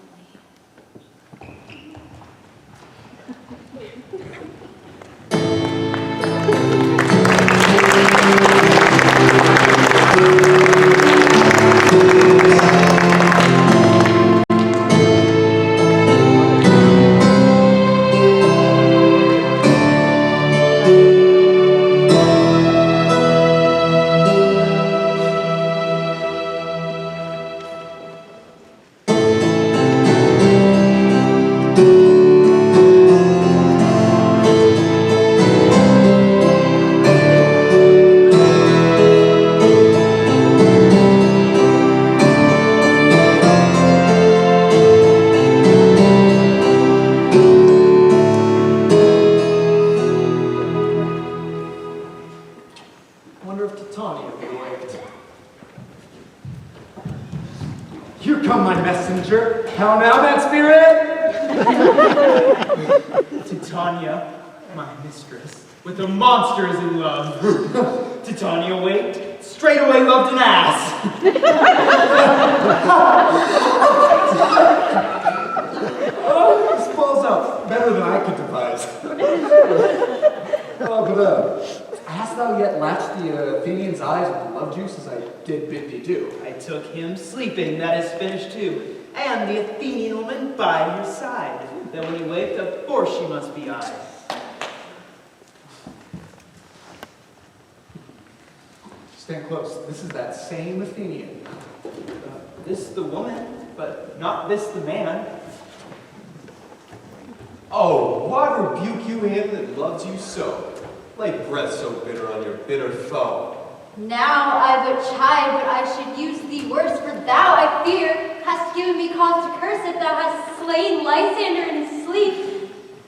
C: Here come my messenger. How now, that spirit?
I: Titania, my mistress, with a monster is in love. Titania waked, straightway loved an ass.
K: Oh, this falls out better than I could devise. Hast thou yet latched the Athenian's eyes with love juice as I did bid thee do?
I: I took him sleeping, that is finished too, and the Athenian woman by your side. Then when he waked, of course she must be I.
K: Stand close. This is that same Athenian.
I: This the woman, but not this the man.
J: Oh, why rebuke you him that loves you so? Lay breath so bitter on your bitter foe.
B: Now I would chide, but I should use thee worse, for thou, I fear, hast given me cause to curse if thou hast slain Lysander in his sleep.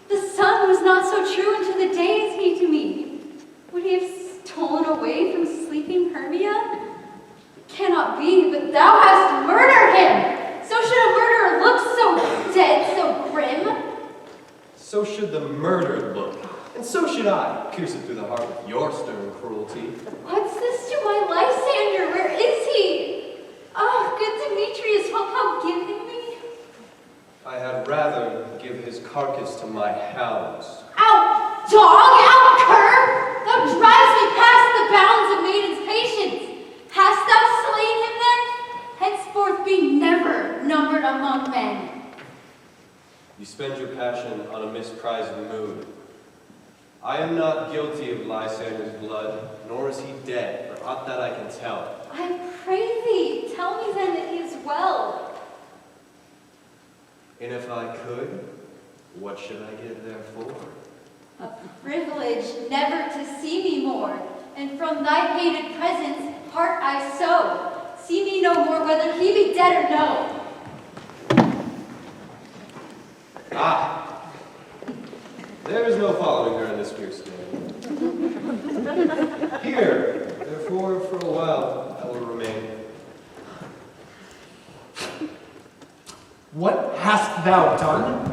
B: The sun was not so true unto the day as he to me. Would he have stolen away from sleeping Hermia? It cannot be, but thou hast murdered him. So should a murderer look so dead, so grim.
J: So should the murdered look, and so should I, pierce it through the heart with your stern cruelty.
B: What's this to my Lysander? Where is he? Oh, good Demetrius, wilt thou give him me?
J: I had rather give his carcass to my hounds.
B: Out, dog! Out, cur! Thou drives me past the bounds of maiden's patience. Hast thou slain him then? Henceforth be never numbered among men.
J: You spend your passion on a misprized mood. I am not guilty of Lysander's blood, nor is he dead, for aught that I can tell.
B: I pray thee, tell me then that he is well.
J: And if I could, what should I give therefore?
B: A privilege never to see me more, and from thy hated presence part I sow. See me no more, whether he be dead or no.
J: Ah! There is no following her in this fierce day. Here, therefore, for a while, I will remain.
K: What hast thou done?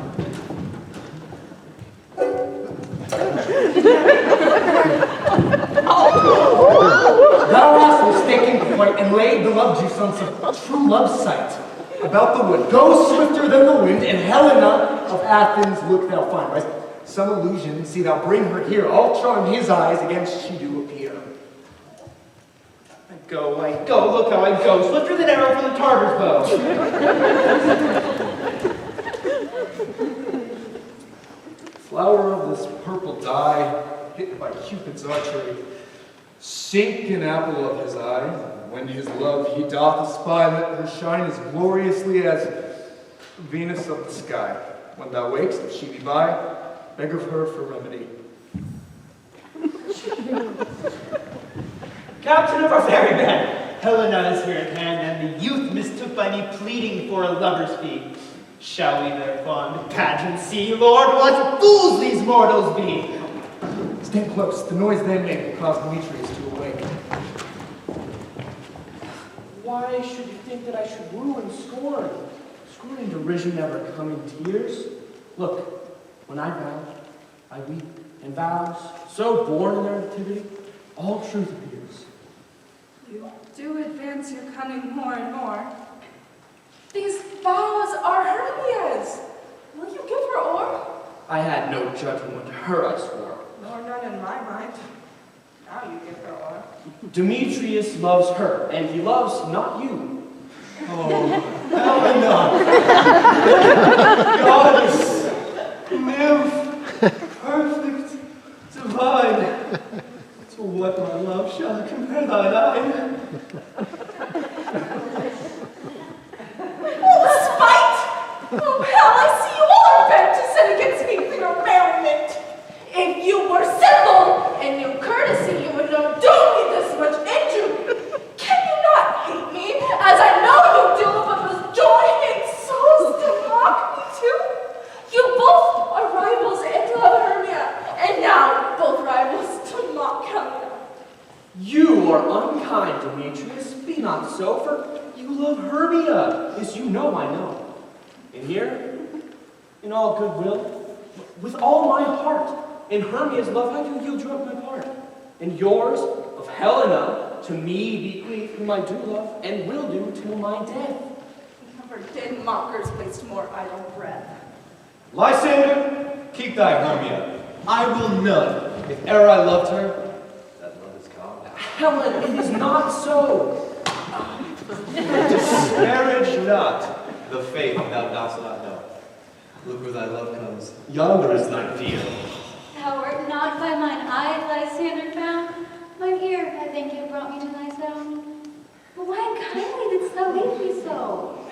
K: Thou hast mistaken the point and laid the love juice on some true love's sight. About the wood, go swifter than the wind, and Helena of Athens look thou find. Right? Some illusion, see thou bring her here, all charm his eyes against she do appear.
E: I go, look how I go, swifter than arrow from the Tartar's bow.
K: Flower of this purple dye, hit by Cupid's archery, sink an apple of his eye. When his love he doth espy, let her shine as gloriously as Venus of the sky. When thou wakest, if she be by, beg of her for remedy.
I: Captain of our ferryman, Helena is here at hand, and the youth mistook by me pleading for a lover's fee. Shall we their fond pageant see, Lord? What fools these mortals be!
K: Stand close, the noise they make will cause Demetrius to awake.
E: Why should you think that I should woo and scorn? Scorn and derision never come in tears. Look, when I vow, I weep, and vows, so born in their activity, all truth appears.
F: You do advance your cunning more and more. These vows are Hermia's. Will you give her o'er?
E: I had no judgment when to her I swore.
F: Nor none in my mind. Now you give her o'er.
E: Demetrius loves her, and he loves not you.
J: Oh, Helena! Goddess! Nymph! Perfect! Divine! To what my love shall compare thine?
F: Oh, spite! Oh, hell, I see you all are bent to set against me for your merriment. If you were civil and knew courtesy, you would not do me this much injury. Can you not hate me, as I know you do, but with joy and souls to mock me too? You both are rivals and love Hermia, and now both rivals to mock Helena.
E: You are unkind, Demetrius. Be not so, for you love Hermia, as you know I know. And here, in all goodwill, with all my heart, in Hermia's love I do yield you up my part. And yours, of Helena, to me bequeath, whom I do love, and will do till my death.
F: Never did mockers waste more idle breath.
J: Lysander, keep thy Hermia. I will none. If e'er I loved her, that love is gone.
E: Helen, it is not so.
J: Disparage not the faith thou dost not know. Look where thy love comes. Yonder is thy field.
B: Thou art not by mine eye, Lysander found. Mine ear, I think, you brought me to thy sound. But why unkindly didst thou leave me so?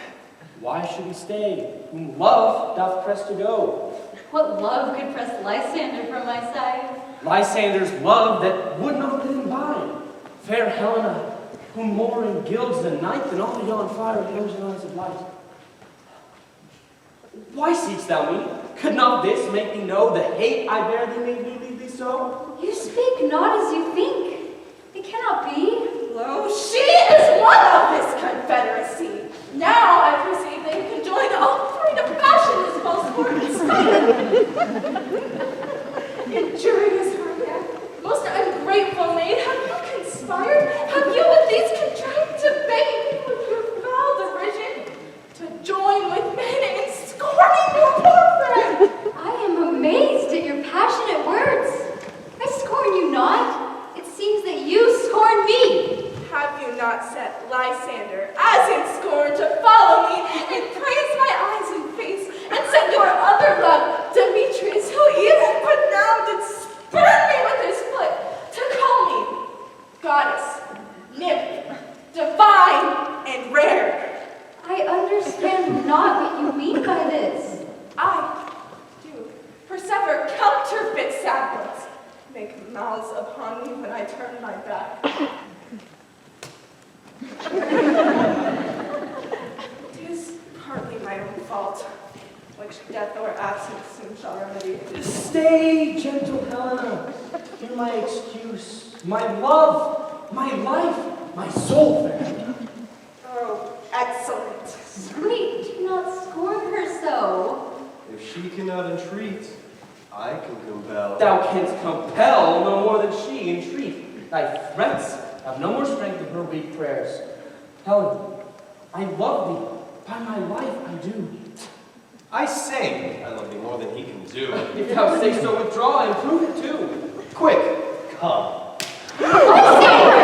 E: Why should he stay, whom love doth press to go?
B: What love could press Lysander from my side?
E: Lysander's love that would not let him bide. Fair Helena, whom more in gilds the night than all yon fire glows in eyes of light. Why seek'st thou me? Could not this make thee know the hate I bear thee made me leave thee so?
B: You speak not as you think. It cannot be.
F: Lo, she is one of this confederacy. Now I perceive they can join all three to fashion this false sport and spite. Injurious Hermia, most ungrateful maid, have you conspired? Have you with these contrived to bait me with your foul derision? To join with men in scorning your poor friend?
B: I am amazed at your passionate words. I scorn you not. It seems that you scorn me.
F: Have you not set Lysander, as in scorn, to follow me and praise my eyes and face, and send your other love, Demetrius, who even but now did spurn me with his foot, to call me goddess, nymph, divine, and rare?
B: I understand not what you mean by this.
F: I do persever counterfeit saplings, make mouths upon me when I turn my back. It is partly my own fault, which death or absence soon shall remedy.
E: Stay, gentle Helena. Hear my excuse, my love, my life, my soul, fair.
F: Oh, excellent.
B: Sweet cannot scorn her so.
J: If she cannot entreat, I can compel.
E: Thou canst compel no more than she entreat. Thy threats have no more strength than her weak prayers. Helen, I love thee. By my life, I do.
J: I say I love thee more than he can do.
E: If thou say so, withdraw and prove it too.
J: Quick, come.
B: Lysander!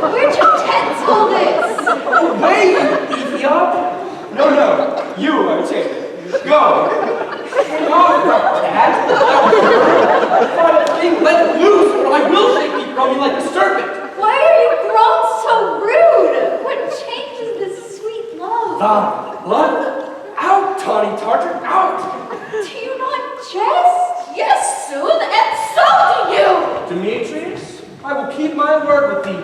B: Where'd you tinsel this?
E: Away, you Ethiop!
J: No, you are taken. Go!
E: No, Dad! Thou thing, let loose, or I will shake thee from you like a serpent!
B: Why are you grown so rude? What changes this sweet love?
E: Thy blood? Out, tawny Tartar, out!
B: Do you not jest? Yes, soon, and so do you!
E: Demetrius, I will keep my word with thee.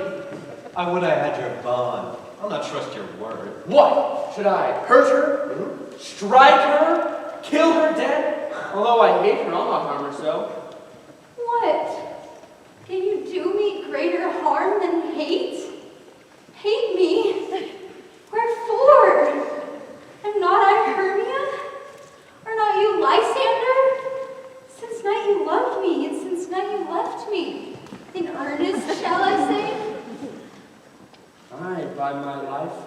J: I would I had your bond. I'll not trust your word.
E: What? Should I hurt her? Strike her? Kill her dead? Although I hate her, I'll not harm her so.
B: What? Can you do me greater harm than hate? Hate me? Wherefore? Am not I Hermia? Are not you Lysander? Since night you loved me, and since night you left me. In earnest, shall I say?
E: Aye, by my life,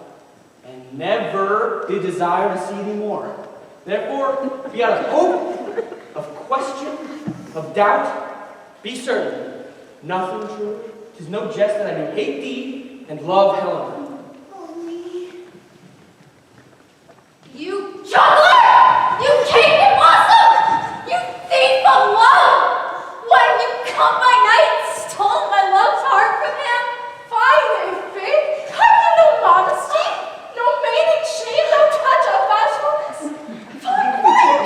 E: and never did desire to see thee more. Therefore, be out of hope, of question, of doubt, be certain, nothing true. 'Tis no jest that I do hate thee and love Helena.
B: Oh, me. You juggler! You cake and blossom! You thief of love! What have you come by night and stolen my love's heart from him?
F: Fine, faith. Have you no modesty? No maiden shame, no touch of bashfulness? Fine,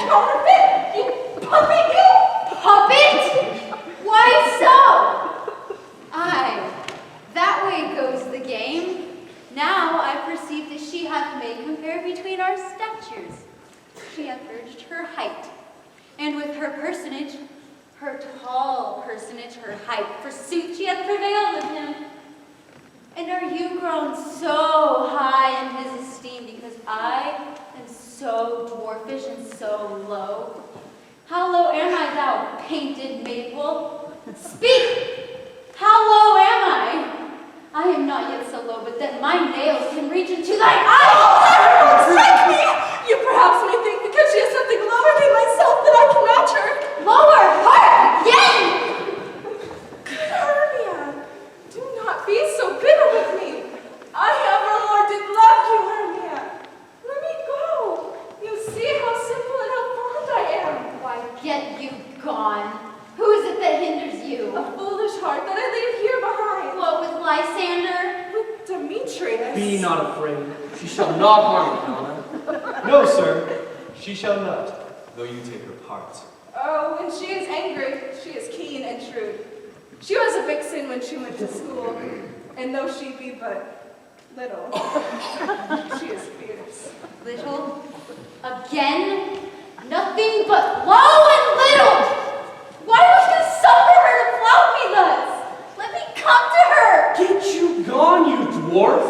F: counterfeit, you puppet, you!
B: Puppet? Why so? Aye, that way goes the game. Now I perceive that she hath made compare between our statures. She hath urged her height, and with her personage, her tall personage, her height, forsooth she hath prevailed with him. And are you grown so high in his esteem because I am so dwarfish and so low? How low am I, thou painted maple? Speak! How low am I? I am not yet so low, but that my nails can reach into thine eyes!
F: Strike me! You perhaps may think because she has something lower than myself that I can match her.
B: Lower her again!
F: Good Hermia, do not be so bitter with me. I ever more did love you, Hermia. Let me go. You see how simple and how fond I am.
B: Why, get you gone. Who is it that hinders you?
F: A foolish heart that I leave here behind.
B: What, with Lysander?
F: With Demetrius.
E: Be not afraid. She shall not harm you, Helena.
J: No, sir, she shall not, though you take her part.
F: Oh, when she is angry, she is keen and shrewd. She was a vixen when she went to school, and though she be but little, she is fierce.
B: Little? Again? Nothing but low and little! Why would you suffer her to flout me thus? Let me come to her!
E: Get you gone, you dwarf!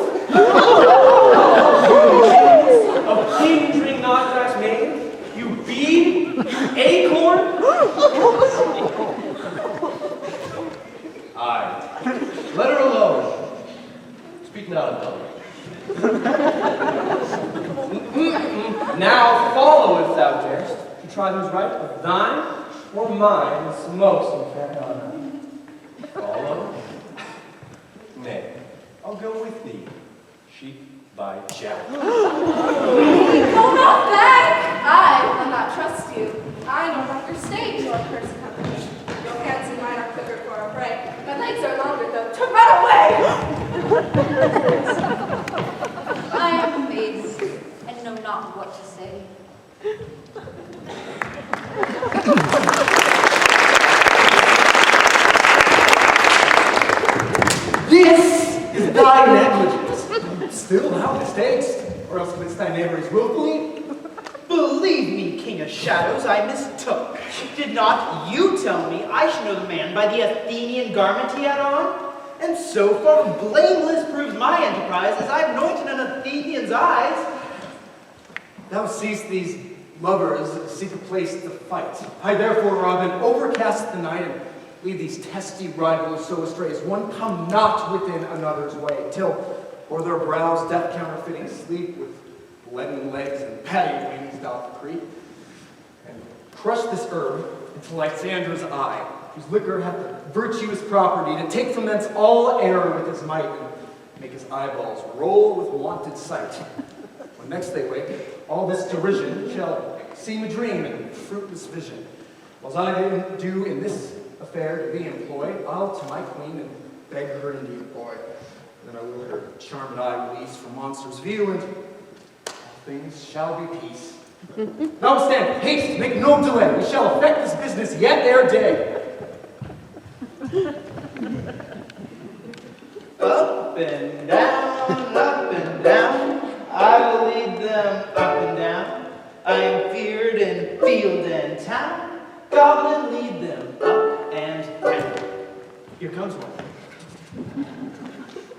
E: Of kindring not grass made, you bead, you acorn!
J: Aye, let her alone. Speak not of them.
E: Now follow if thou darest, to try whose right of thine or mine is most in fair honor.
J: Follow? Nay, I'll go with thee. Sheep by Jack.
F: Go not back! I will not trust you. I no longer stay in your cursed company. Your hands and mine are quicker for a prey. My legs are longer, though, to run away!
B: I am amazed and know not what to say.
K: This is thy negligence. Still thou mistakest, or else amidst thy neighbors willfully.
I: Believe me, King of Shadows, I mistook. Did not you tell me I should know the man by the Athenian garment he had on? And so far blameless proves my enterprise, as I've anointed an Athenian's eyes.
K: Thou seest these lovers seek a place to fight. I therefore, Robin, overcast the night and lead these testy rivals so astray as one come not within another's way, till o'er their brows death counterfeiting sleep with leaden legs and patty wings doth creep, and crush this herb into Lysander's eye, whose liquor hath the virtuous property to take from thence all error with his might, and make his eyeballs roll with wonted sight. When next they wake, all this derision shall seem a dream and fruitless vision. Whiles I do in this affair to be employed, I'll to my queen and beg her indeed boy. Then I will her charmed eye release from monster's view, and all things shall be peace. Notwithstanding, haste, make no delay. We shall effect this business yet ere day.
I: Up and down, I will lead them up and down. I am feared in field and town. Goblin, lead them up and down.
C: Here comes one.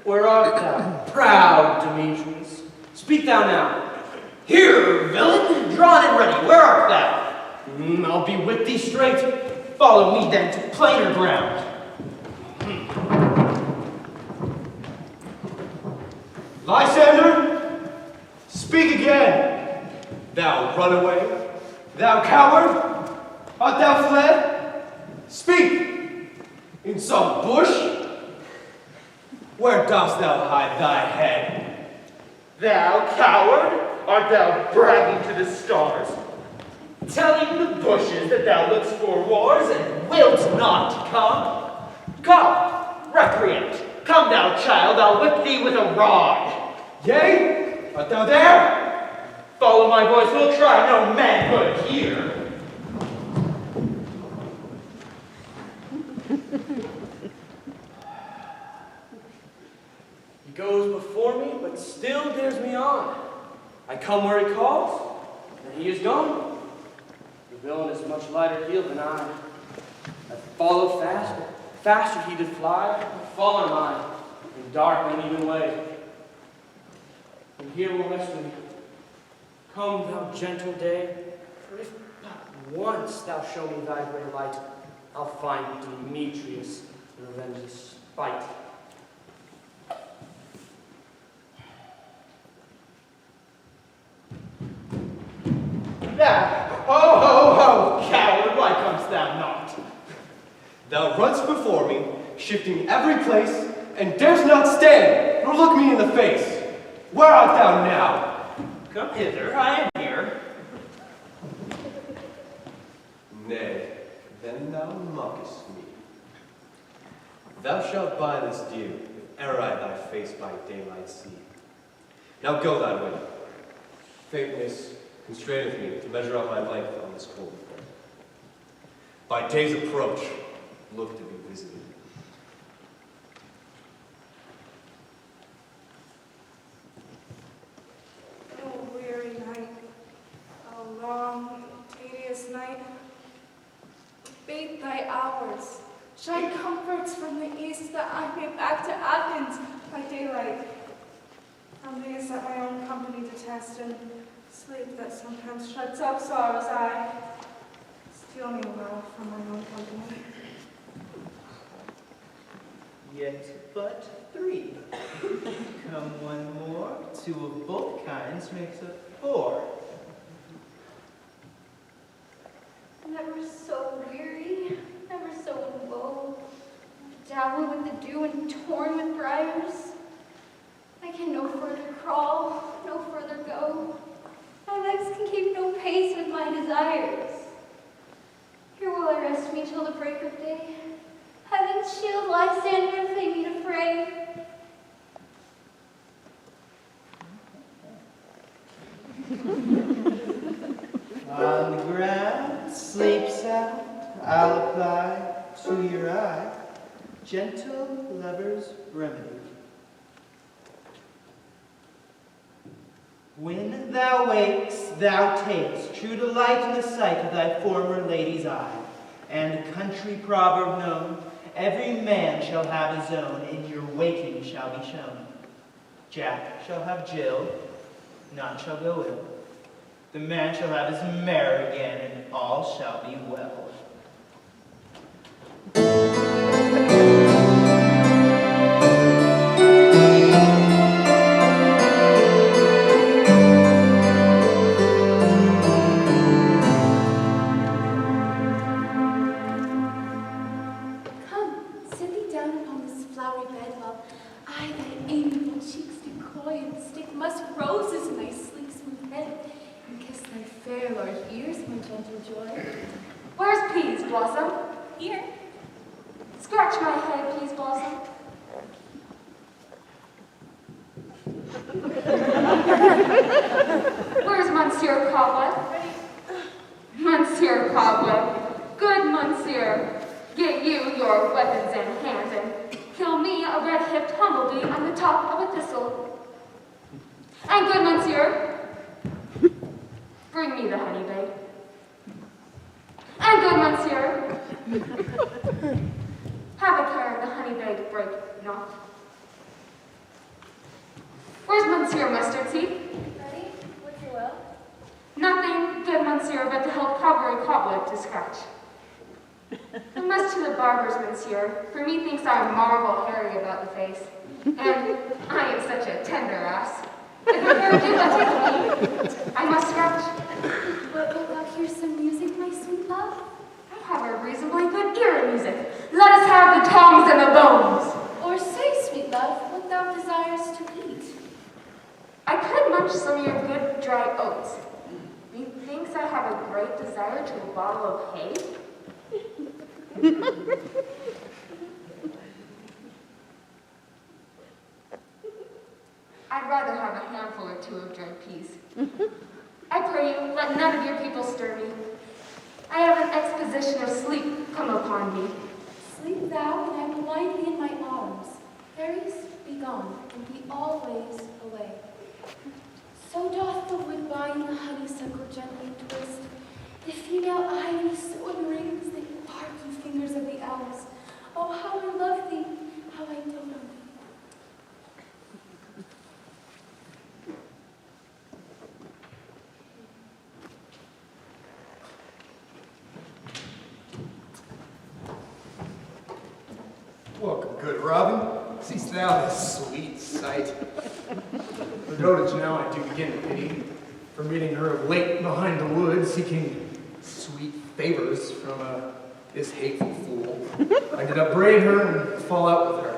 E: Where art thou, proud Demetrius? Speak thou now.
I: Here, villain, drawn and ready, where art thou?
E: I'll be with thee straight.
I: Follow me then to plainer ground.
D: Lysander, speak again. Thou runaway, thou coward, art thou fled? Speak. In some bush? Where dost thou hide thy head?
I: Thou coward, art thou bragging to the stars, telling the bushes that thou lookst for wars and wilt not come? Come, recreant. Come, thou child, I'll whip thee with a rod.
D: Yea, art thou there?
I: Follow my voice, we'll try no manhood here.
E: He goes before me, but still dares me on. I come where he calls, and he is gone. The villain is much lighter heeled than I. I follow fast, but faster he did fly. Fallen am I, in dark and uneven way. And here will rest me. Come, thou gentle day, for if but once thou show me thy great light, I'll find Demetrius and revenge his spite.
I: Thou, ho, ho, ho, coward, why comest thou not?
D: Thou runst before me, shifting every place, and darest not stand, nor look me in the face. Where art thou now?
I: Come hither, I am here.
J: Nay, then thou mockest me. Thou shalt buy this dew, if e'er I thy face by daylight see. Now go thy way. Faintness constraineth me to measure out my length on this cold floor. By day's approach, look to be visited.
F: Oh, weary night, oh, long, tedious night. Bate thy hours, shine comforts from the east that I may back to Athens by daylight. Thou mayest at my own company detest, and sleep that sometimes shuts up sorrow's eye. Steal me well from my own company.
I: Yet but three. Come one more, two of both kinds makes a four.
B: Never so weary, never so in woe, dabbled with the dew and torn with briars. I can no further crawl, no further go. My legs can keep no pace with my desires. Here will I rest me till the break of day. Heaven's shield Lysander if they meet a fray.
I: On the ground, sleep sound, I'll apply to your eye gentle lover's remedy. When thou wakest, thou takest true delight in the sight of thy former lady's eye, and country proverb known, every man shall have his own, in your waking shall be shown. Jack shall have Jill, none shall go ill. The man shall have his mare again, and all shall be well.
F: Come, sit thee down upon this flowery bed while I thy amiable cheeks do coy and stick musk roses in thy sleek smooth head, and kiss thy fair large ears, my gentle joy. Where's Peas Blossom? Here. Scratch my head, Peas Blossom. Where's Monsieur Cobweb? Monsieur Cobweb, good Monsieur, get you your weapons in hand and kill me a red-hipped humblebee on the top of a thistle. And good Monsieur, bring me the honey bag. And good Monsieur, have a care of the honey bag break not. Where's Monsieur Mustard Seed?
B: Ready? What you will?
F: Nothing, good Monsieur, but to help cover a cobweb to scratch. And as to the barbers, Monsieur, for methinks I marvel hairy about the face, and I am such a tender ass. If a hair do but tickle me, I must scratch. But wilt thou hear some music, my sweet love? I have a reasonably good ear of music. Let us have the tongues and the bones.
B: Or say, sweet love, what thou desires to eat.
F: I could munch some of your good dry oats. Methinks I have a great desire to a bottle of hay. I'd rather have a handful or two of dried peas. I pray you, let none of your people stir me. I have an exposition of sleep come upon me.
B: Sleep thou, and I will lie thee in my arms. Fairies, be gone, and be always away. So doth the woodbine the honeysuckle gently twist. The female ivy so in rings the parky fingers of the elves. Oh, how I love thee, how I dote on thee.
K: Welcome, good Robin. Seest thou this sweet sight?
C: For dotage now I do begin to pity, for meeting her of late behind the wood, seeking sweet favors from this hateful fool. I did upbraid her and fall out with her.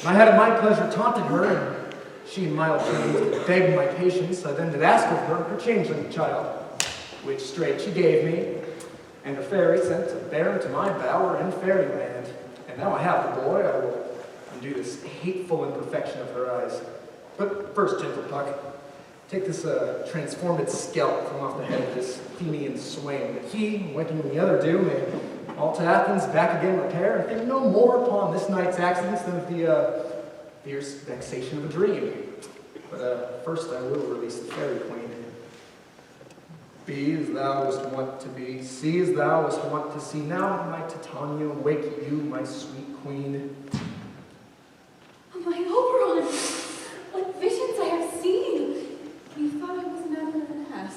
C: And I had at my pleasure taunted her, and she in mild tones begged my patience. I then did ask of her changeling child, which straight she gave me, and a fairy sent to bear to my bower in fairyland. And now I have the boy, I will undo this hateful imperfection of her eyes. But first, gentle Puck, take this transformed scalp from off the head of this Athenian swain, that he, waking the other do, may all to Athens back again repair, and think no more upon this night's accidents than of the fierce vexation of a dream. But first I will release the fairy queen. Be as thou wast wont to be, see as thou wast wont to see. Now, my Titania, wake you, my sweet queen.
F: Oh, my Oberon! What visions I have seen! Methought I was never an ass.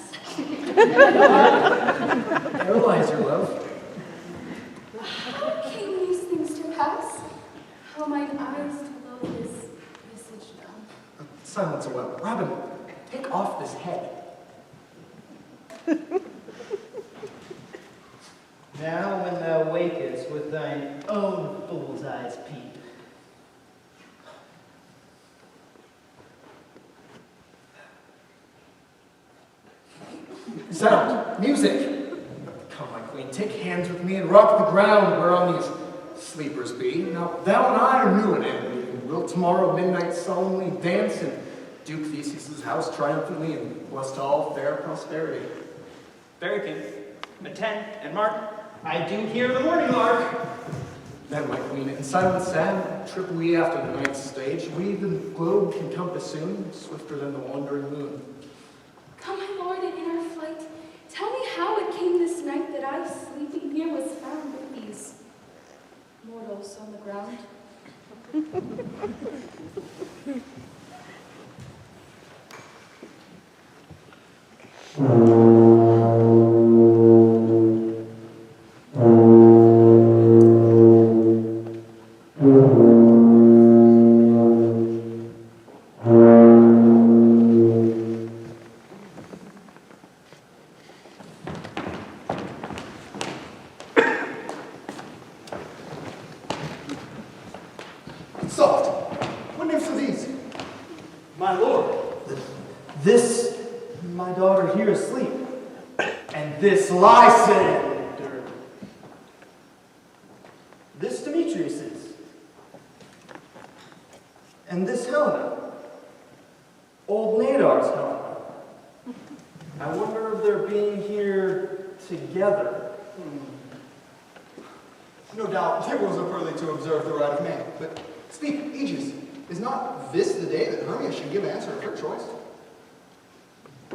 C: Paralyze your love.
F: How came these things to pass? How mine eyes to love this visage now?
C: Silence a while. Robin, take off this head.
I: Now when thou wakest with thine own fool's eyes peep,
C: Sound, music. Come, my queen, take hands with me and rock the ground whereon these sleepers be. Now, thou and I are new in enemy, and will tomorrow midnight solemnly dance in Duke Theseus' house triumphantly and bless to all fair prosperity.
I: Fairykin, attend and mark. I do hear the morning lark.
C: Then, my queen, in silence sad, trip we after the night's stage. We the globe can compass soon, swifter than the wandering moon.
F: Come, my lord, and in our flight, tell me how it came this night that I, sleeping here, was found with these mortals on the ground.
A: Soft. What names are these?
I: My lord, this, my daughter here asleep, and this Lysander. This Demetrius's, and this Helena. Old Nadar's Helena. I wonder if they're being here together.
A: No doubt they rose up early to observe the rite of man. But speak, Aegis, is not this the day that Hermia should give answer of her choice?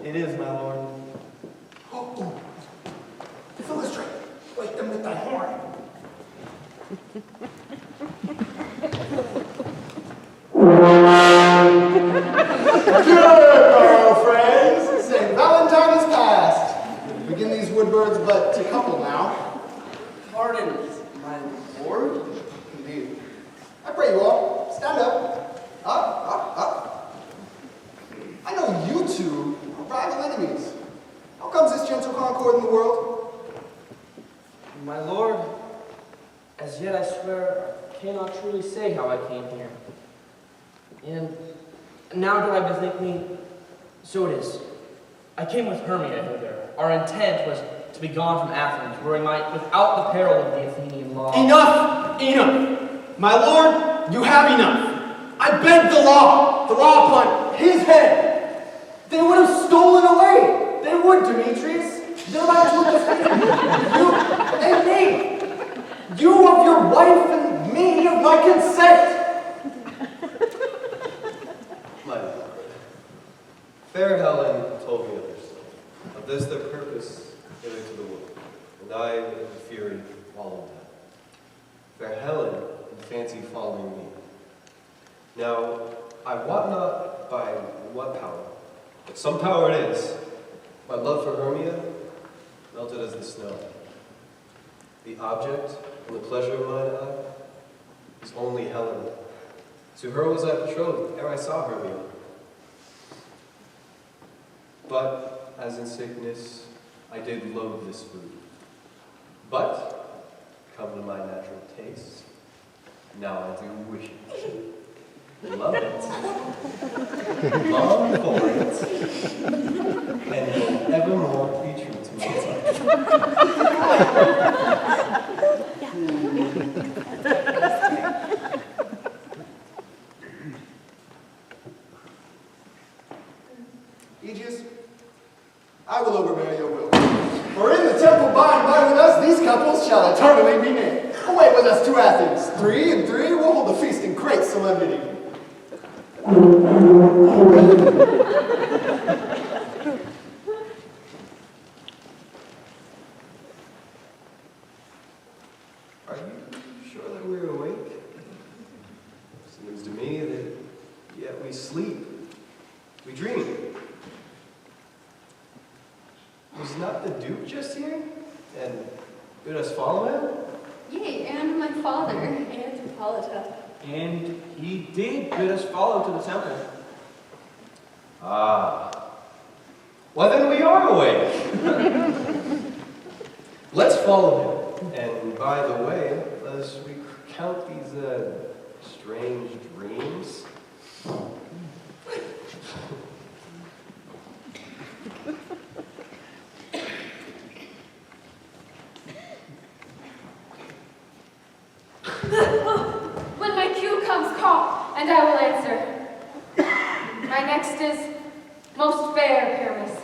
I: It is, my lord.
A: Oh. Fill this drink. Wake them with thy horn. Good, girlfriends. St. Valentine is past. Begin these woodbirds but to couple now.
C: Pardon, my lord?
A: Indeed. I pray you all, stand up. Up. I know you two are rival enemies. How comes this gentle concord in the world?
E: My lord, as yet I swear I cannot truly say how I came here. And now do I bethink me, so it is. I came with Hermia hither. Our intent was to be gone from Athens, where we might, without the peril of the Athenian law.
C: Enough! Enough! My lord, you have enough. I beg the law upon his head. They would have stolen away. They would, Demetrius. Thereby would defeat you and me. You of your wife and me of my consent.
J: My lord, fair Helen told me of their story, of this their purpose hither to the world, and I, in fury, followed them. Fair Helen in fancy following me. Now, I wot not by what power, but some power it is. My love for Hermia melted as the snow. The object and the pleasure of mine eye is only Helen. To her was I betrothed ere I saw Hermia. But, as in sickness, I did loathe this food. But, come to my natural taste, now I do wish it. Love it. Long for it. And will evermore be true to myself.
A: Aegis, I will overbear your will. For in the temple by and by with us, these couples shall eternally be named. Away with us to Athens. 3 and 3 will hold a feast in great solemnity.
J: Are you sure that we're awake? Seems to me that yet we sleep. We dream. Was not the Duke just here? And bid us follow him?
B: Yea, and my father.
H: And Hippolyta.
E: And he did bid us follow to the temple.
J: Ah. Well, then we are awake. Let's follow him. And by the way, let us recount these strange dreams.
G: When my cue comes, call, and I will answer. My next is most fair, Pyramus.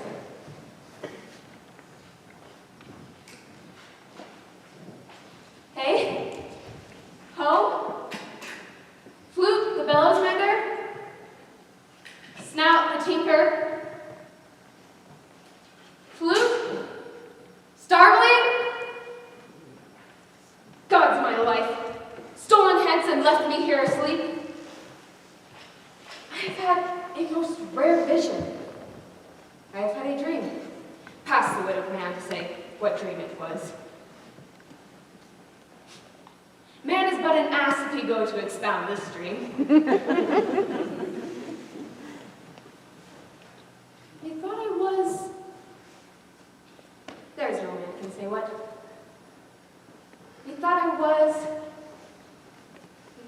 G: Hey? Ho? Flute, the bellows mender? Snout, the tinker? Flute? Starveling? God's my life. Stolen hence and left me here asleep. I have had a most rare vision. I have had a dream. what dream it was. Man is but an ass if he go to expound this dream. Methought I was... There's no man can say what. Methought I was...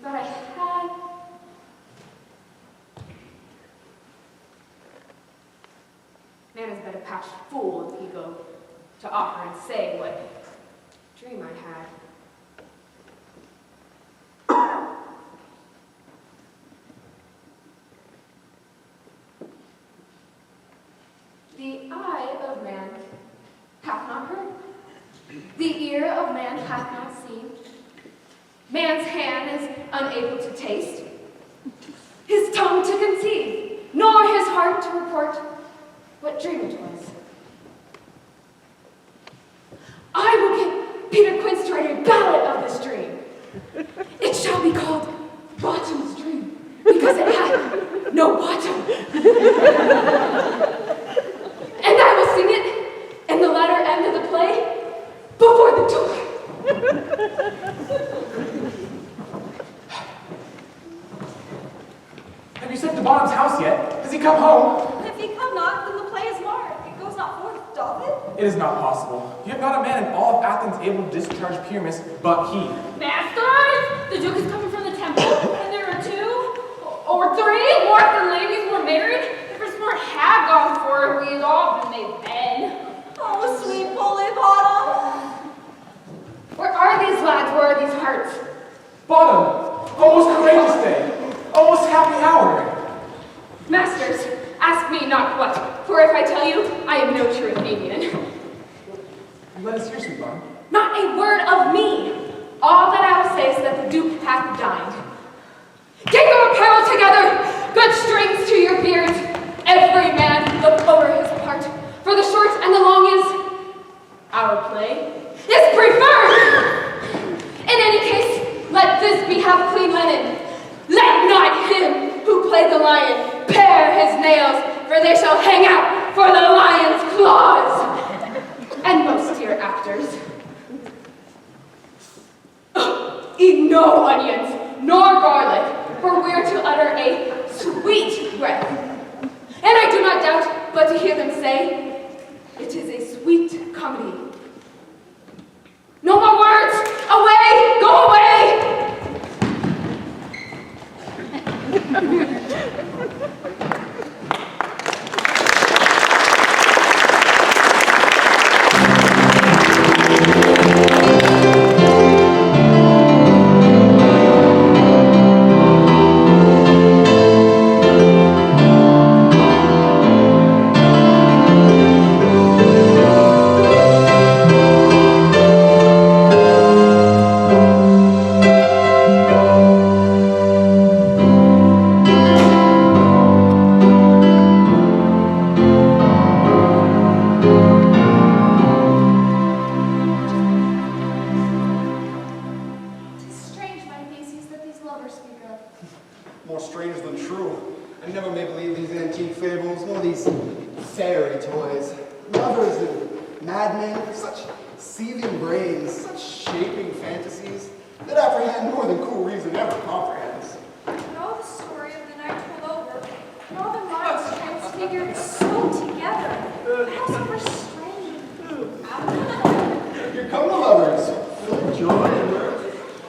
G: Methought I had... Man is but a patched fool if he go to offer and say what dream I had. The eye of man hath not heard, the ear of man hath not seen, man's hand is unable to taste, his tongue to conceive, nor his heart to report what dream it was. I will get Peter Quince to write a ballad of this dream. It shall be called Bottom's Dream, because it had no bottom. And I will sing it in the latter end of the play before the Duke.
C: Have you sent to Bottom's house yet? Has he come home?
F: If he come not, then the play is marred. It goes not forth, doth it?
C: It is not possible. You have not a man in all of Athens able to discharge Pyramus but he.
G: Masters! The Duke is coming from the temple, and there are 2 or 3 more than ladies were married. If a smart had gone for it, we had all been made men.
F: Oh, sweet Polly Bottom!
G: Where are these lads? Where are these hearts?
C: Bottom! Almost courageous day! Almost happy hour!
G: Masters, ask me not what, for if I tell you, I am no true Athenian.
C: Let us hear, sweet Bottom.
G: Not a word of me. All that I will say is that the Duke hath dined. Get your apparel together, good strings to your beards. Every man look over his part, for the short and the long is our play is preferred. In any case, let this be have clean linen. Let not him who played the lion pare his nails, for they shall hang out for the lion's claws. And most dear actors, eat no onions nor garlic, for we're to utter a sweet breath. And I do not doubt but to hear them say, it is a sweet comedy. No more words! Away! Go away!
A: More strange than true. I never may believe these antique fables, nor these fairy toys. Lovers and madmen, such seething brains, such shaping fantasies, that apprehend more than cool reason ever comprehends.
B: And all the story of the night told over, and all the minds transfigured so together. How so restrained.
A: Here come the lovers, full of joy and mirth.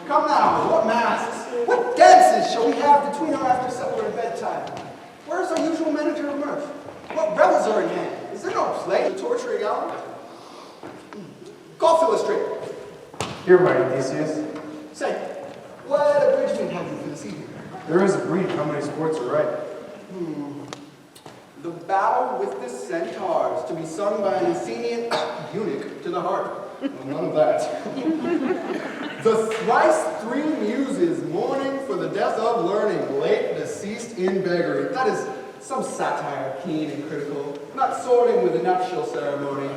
A: Come now, what masks, what dances shall we have between our after supper and bedtime? Where's our usual manager of mirth? What revels are in hand? Is there no play to torturing hour? Golf illustrator.
K: Here, my Odysseus.
A: Say, what abridgment have you for this evening?
K: There is a brief. How many sports are right?
A: The battle with the centaurs, to be sung by an Athenian eunuch to the harp. Well, none of that. The thrice 3 muses mourning for the death of learning, late deceased in beggary. That is some satire, keen and critical, not sorting with a nuptial ceremony.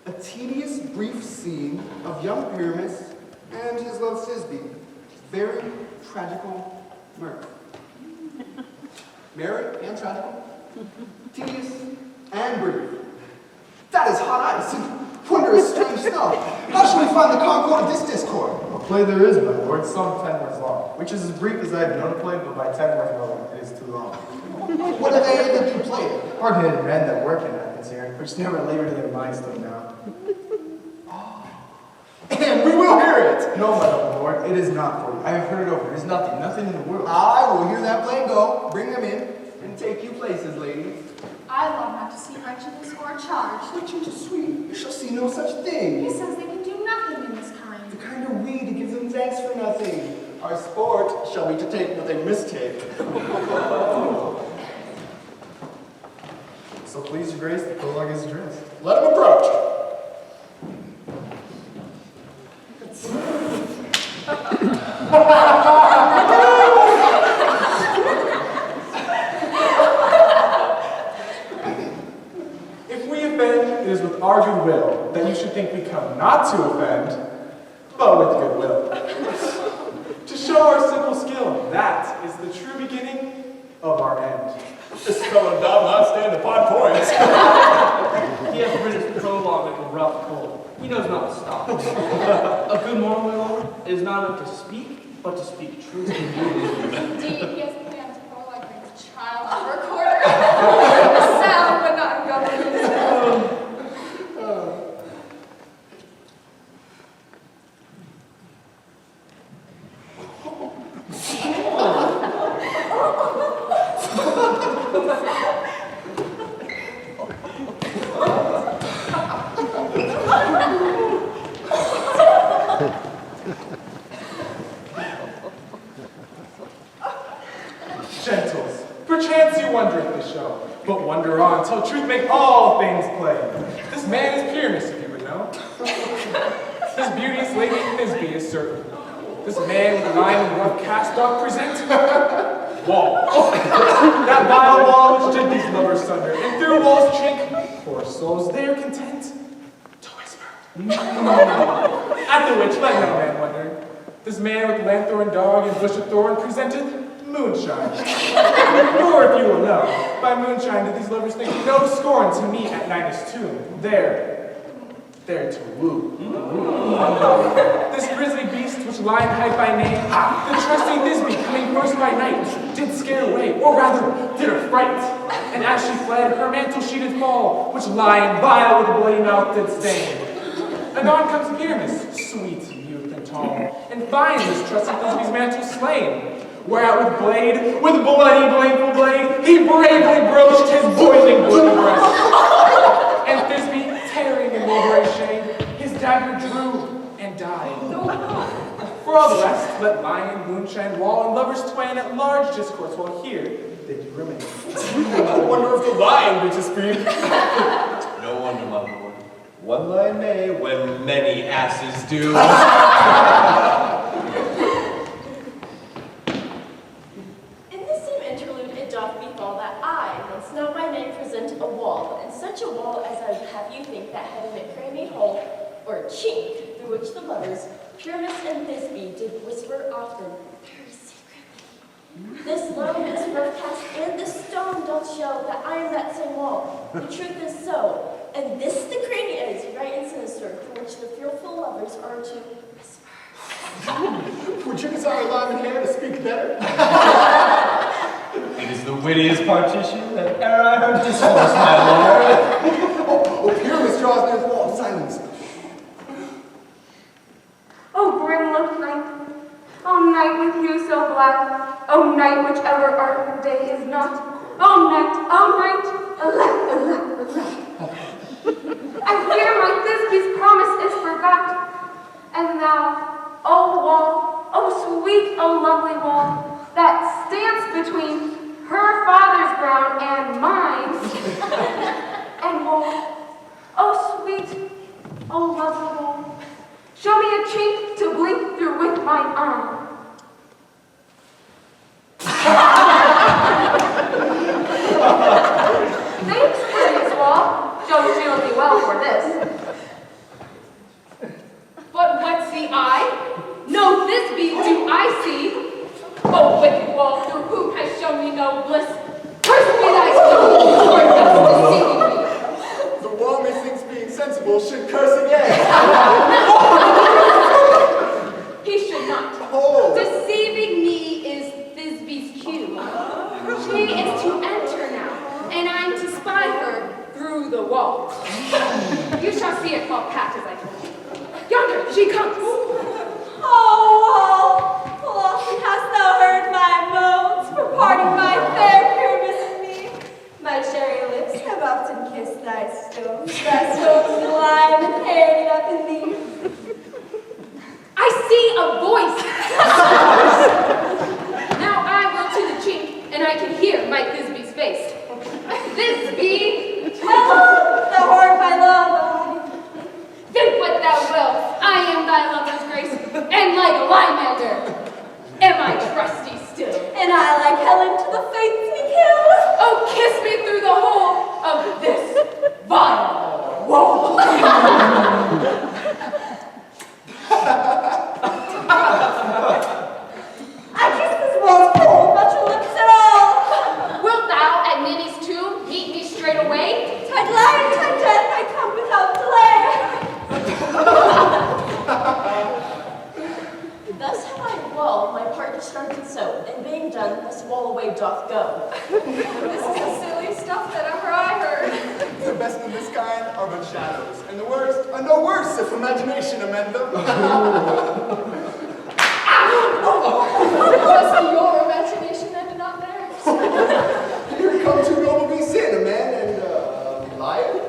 A: A tedious, brief scene of young Pyramus and his love Thisbe. Very tragical mirth. Merry and tragical, tedious and brief. That is hot ice. there is strange stuff. How shall we find the concord of this discord?
K: A play there is, my lord, some 10 words long, which is as brief as I have known a play, but by 10 words long, it is too long.
A: What are they that do play it?
K: Hard-headed men that work in Athens here, which never labor to their minds till now.
A: And we will hear it.
K: No, my lord, it is not for you. I have heard it over. It is nothing in the world.
A: I will hear that play go. Bring them in and take you places, ladies.
F: I love not to see wretchedness or charge.
A: Wretched is sweet. You shall see no such thing.
F: He says they can do nothing in this kind.
A: The kind of weed that gives them thanks for nothing. Our sport shall be to take what they mistake.
K: So please your grace, the prologue is addressed.
A: Let him approach.
K: If we offend, it is with our good will that you should think we come not to offend, but with good will. To show our simple skill, that is the true beginning of our end.
A: This fellow does not stand upon points.
E: He has written his prologue like a rough colt. He knows not to stop. A good moral, my lord, is not enough to speak, but to speak truth.
F: Indeed, he has planned to go like a child of recorder. Sound, but not government.
K: Gentles, perchance you wonder at the show, but wonder on till truth make all things plain. This man is Pyramus, if you would know. This beauteous lady Thisbe is certain. This man with lime and rough cast doth present wall. That vile wall which did these lovers sunder, and through walls chink, poor souls, their content to whisper. At the which let no man wonder. This man with lanthorn dog and bush of thorn presented moonshine. Or if you will know, by moonshine did these lovers think no scorn to meet at Ninus' tomb, there to woo. This grisly beast which lion hight by name, the trusty Thisbe coming first by night, did scare away, or rather, did affright. And as she fled, her mantle she did fall, which lion vile with a bloody mouth did stain. Anon comes Pyramus, sweet youth and tall, and finds this trusty Thisbe's mantle slain. Whereat with bloody blameful blade, he bravely broached his boiling bloody breast. And Thisbe, tearing in mulberry shade, his dagger drew and died. For all the rest, let lion, moonshine, wall, and lovers twain at large discourse, while here they do ruminate.
A: I wonder if the lion be to speak.
J: No wonder, my lord. One lion may when many asses do.
H: Now by name present a wall, and such a wall as I would have you think that had a crannied hole, or a chink, through which the lovers, Pyramus and Thisbe, did whisper often, very secretly. This loam is rough cast, and this stone doth show that I am that same wall. The truth is so, and this the cranny is, right and sinister, for which the fearful lovers are to whisper.
A: Would you desire lime and hair to speak better?
J: It is the wittiest partition that e'er I heard discourse, my lord.
A: Oh, Pyramus draws near the wall. Silence.
G: Oh, grim looked night. Oh, night with hue so black. Oh, night which ever art of day is not. Oh, night, alack, alack, alack. I fear my Thisbe's promise is forgot. And thou, oh wall, oh sweet, oh lovely wall, that stands between her father's ground and mine. And wall, oh sweet, oh lovely wall, show me a chink to blink through with mine eye. Thanks, prettiest wall. Don't shield me well for this. But what see I? No Thisbe do I see. Oh, wicked wall, through whom has shown me no bliss. Curse be thy stone, for thus deceiving me.
A: The wall methinks being sensible should curse us again.
G: He should not.
A: Oh.
G: Deceiving me is Thisbe's cue. She is to enter now, and I'm to spy her through the wall. You shall see it fall pat as I told you. Yonder, she comes.
H: Oh, often hast thou heard my moans for parting my fair Pyramus and me. My cherry lips have often kissed thy stones alive and haired up in thee.
G: I see a voice. Now I will to the chink, and I can hear my Thisbe's face. Thisbe,
H: Hello, thou art my love.
G: think what thou wilt. I am thy lover's grace, and like Lymander, am I trusty still.
H: And I like Helen to the fates we kill.
G: Oh, kiss me through the hole of this vile wall.
H: I kiss this wall's cold, not your lips at all.
G: Wilt thou at Ninny's tomb meet me straight away?
H: Tide lion, tide death, I come without delay. Thus have I well my part distracted so, and being done, thus wall away doth go.
F: This is the silly stuff that ever I heard.
A: The best of this kind are but shadows, and the worst are no worse if imagination amend them.
F: Was it your imagination that did not theirs?
A: Here come two noble beasts in, a man and a lion.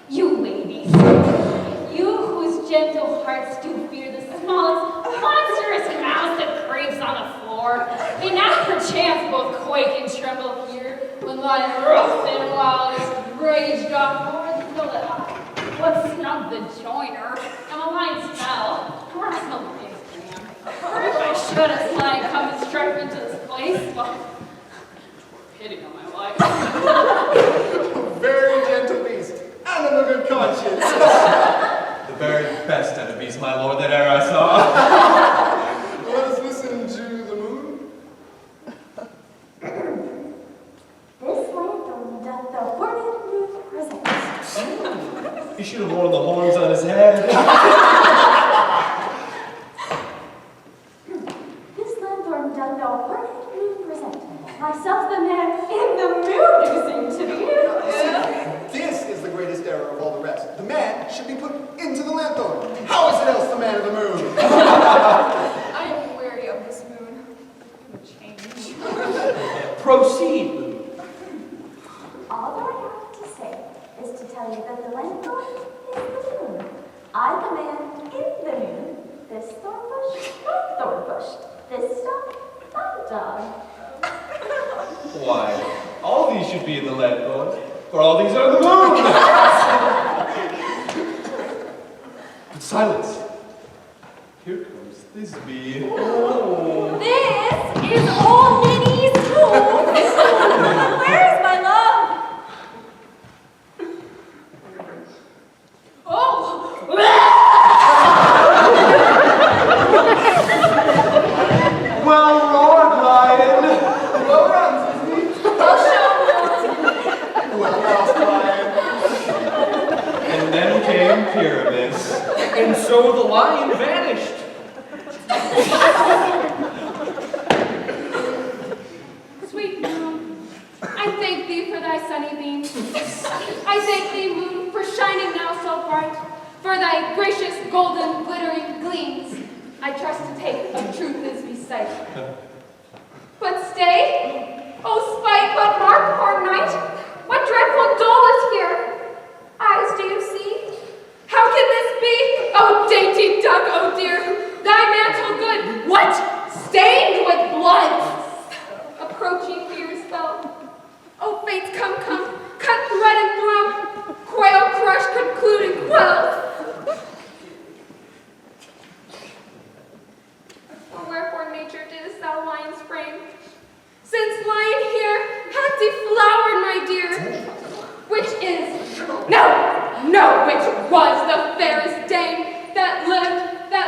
H: You ladies, you whose gentle hearts do fear the smallest monstrous mouse that creeps on the floor, may not perchance both quake and tremble here when lying rough and wild is raged off more than know that I was snub the joiner and a lion's fell, or else no big man. Or if I should have lion come and struck into this place, well, pity on my life.
A: Very gentle beast, and of a good conscience.
D: The very best enemies, my lord, that e'er I saw.
A: Let us listen to the moon.
H: This lantern doth the horned moon present.
D: He should have worn the horns on his head.
H: This lanthorn doth the horned moon present. Myself the man in the moon do seem to be.
A: This is the greatest error of all the rest. The man should be put into the lanthorn. How is it else the man of the moon?
F: I am weary of this moon. It would change.
E: Proceed, Lou.
H: All that I have to say is to tell you that the lanthorn is the moon. I the man in the moon. This thorn bush, that thorn bush. This dog, that dog.
D: Why, all these should be in the lanthorn, for all these are the moon. But silence. Here comes Thisbe.
H: This is old Ninny's tomb. Where is my love? Oh!
D: Well roared, lion.
A: Well done, Thisbe.
H: Well shown.
A: Well moused, lion.
D: And then came Pyramus.
E: And so the lion vanished.
G: Sweet moon, I thank thee for thy sunny beams. I thank thee, moon, for shining now so bright, for thy gracious golden glittering gleams. I trust to take of truth Thisbe's sight. But stay, oh spite, what mark, poor knight? What dreadful dole is here? Eyes do you see? How can this be? Oh dainty duck, oh dear, thy mantle good. What? Stained with blood. Approaching fears felt. Oh fates, come, cut thread and thrum, quail crush, conclude and quell. For wherefore nature didst thou lion's frame? Since lion here hath deflowered my dear, which is, no, which was the fairest dame that lived, that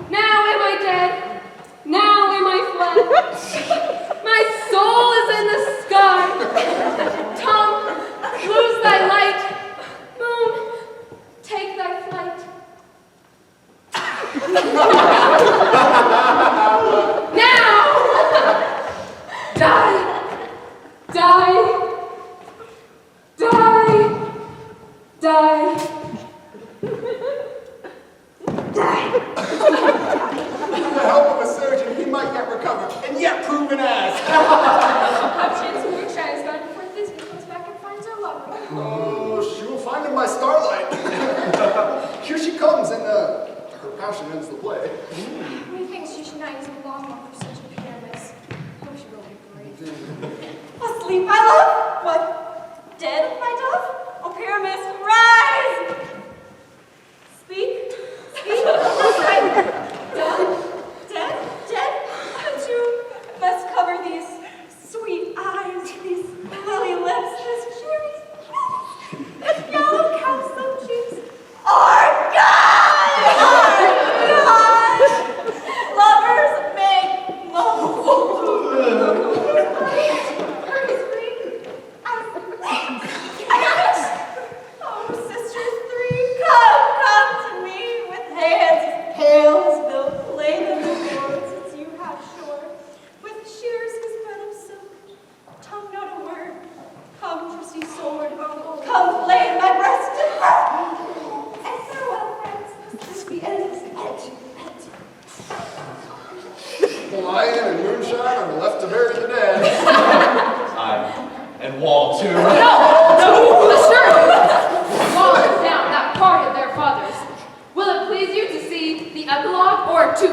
G: Now am I dead? Now am I fled? My soul is in the sky. Tongue, lose thy light. Moon, take thy flight. Now! Die! Die! Die! Die!
A: With the help of a surgeon, he might yet recover, and yet prove an ass.
G: How chance moonshine has gone before this comes back and finds her lover.
A: Oh, she will find him by starlight. Here she comes, and her passion ends the play.
B: Methinks she should not use a long one for such a pyramus. Oh, she will be brave.
H: Asleep, my love? What? Dead, my dove? O Pyramus, rise! Speak, speak. Dead, dead? But you must cover these sweet eyes, these lily lips, this cherry mouth, this yellow calfsome cheeks. Our God! Our God! Lovers make love. Oh, sisters three, come to me with hands pale as milk, lay them in boards as you have shore, with shears his bed of silk, tongue not a word, come trusty sword, come lay in my breast and birth, and farewell, friends, this be ends,
A: Lion and moonshine are left to bury the dead.
D: Aye, and Wall too.
G: No, assuredly. Wall is now that part of their fathers. Will it please you to see the epilogue, or to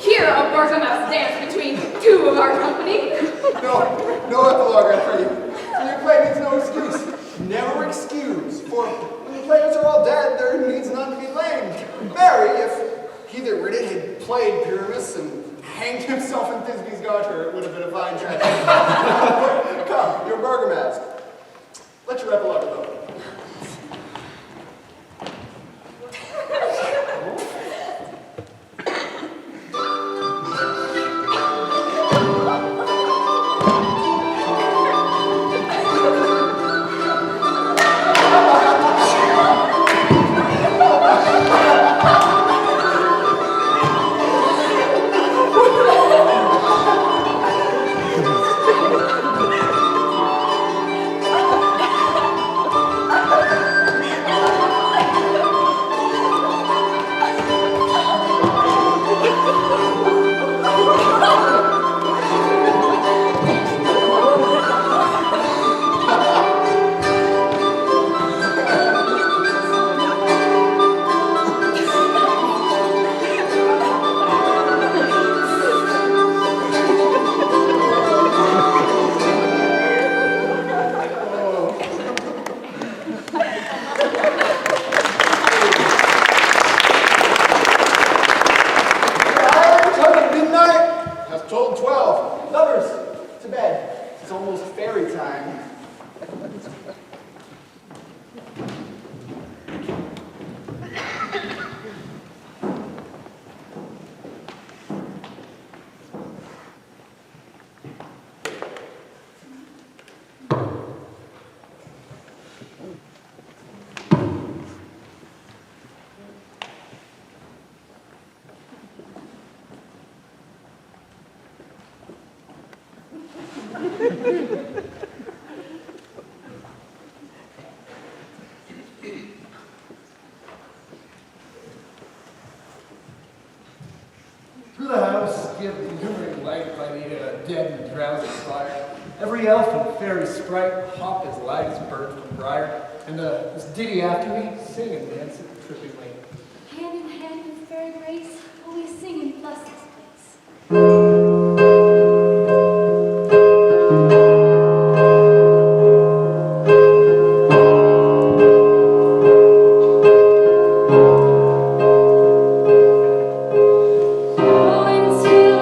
G: hear a Bergamouse dance between two of our company?
A: No epilogue, I pray you. For your play needs no excuse. Never excuse. For when the players are all dead, there needs none to be blamed. Barry, if he that writ it had played Pyramus and hanged himself in Thisbe's garter, it would have been a fine tragedy. Come, you're Bergamask. Let your epilogue alone.
K: Through the house, give the glimmering light by the dead and drowsy fire. Every elf and fairy sprite hop as light as bird from briar, and this ditty after me, sing and dance it trippingly.
B: Hand in hand with fairy grace, will we sing and bless this place. Until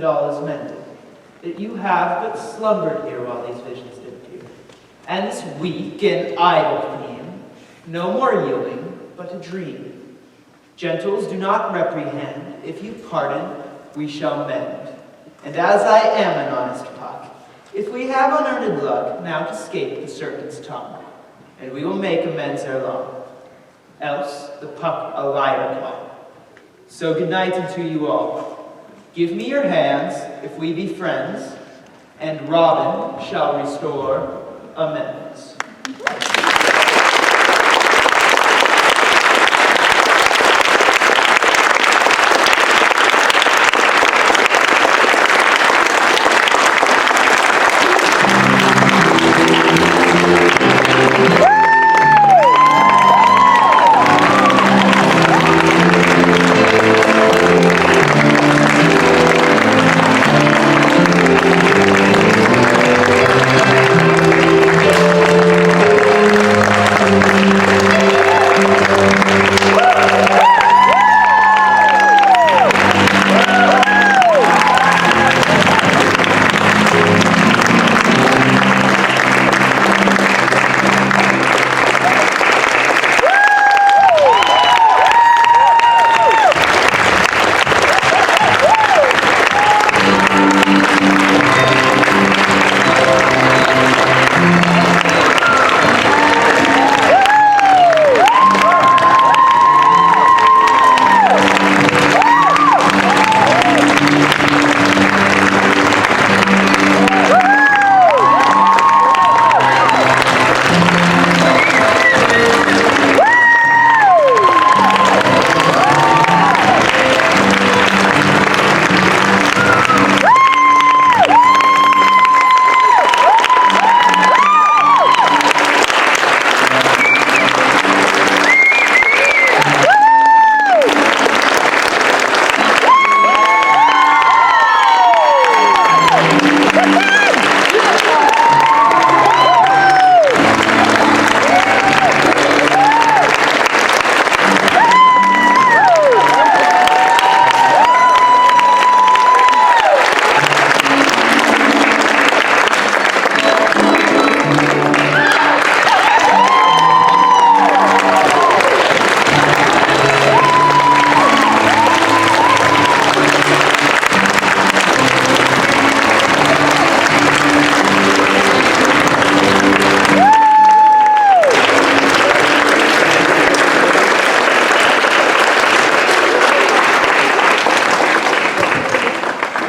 I: and all is mended, that you have but slumbered here while these visions did appear. And this weak and idle queen, no more yielding, but a dream. Gentles, do not reprehend. If you pardon, we shall mend. And as I am an honest puck, if we have unearned luck, now to escape the serpent's tongue, and we will make amends ere long. Else the puck a liar call. So good night unto you all. Give me your hands, if we be friends, and Robin shall restore amends.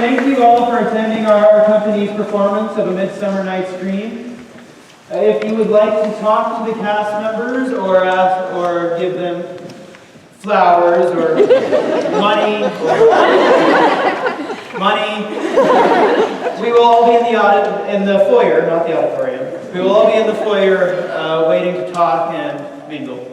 L: Thank you all for attending our company's performance of A Midsummer Night's Dream. If you would like to talk to the cast members or ask or give them flowers or money, we will all be in the foyer, not the auditorium. We will all be in the foyer waiting to talk and mingle.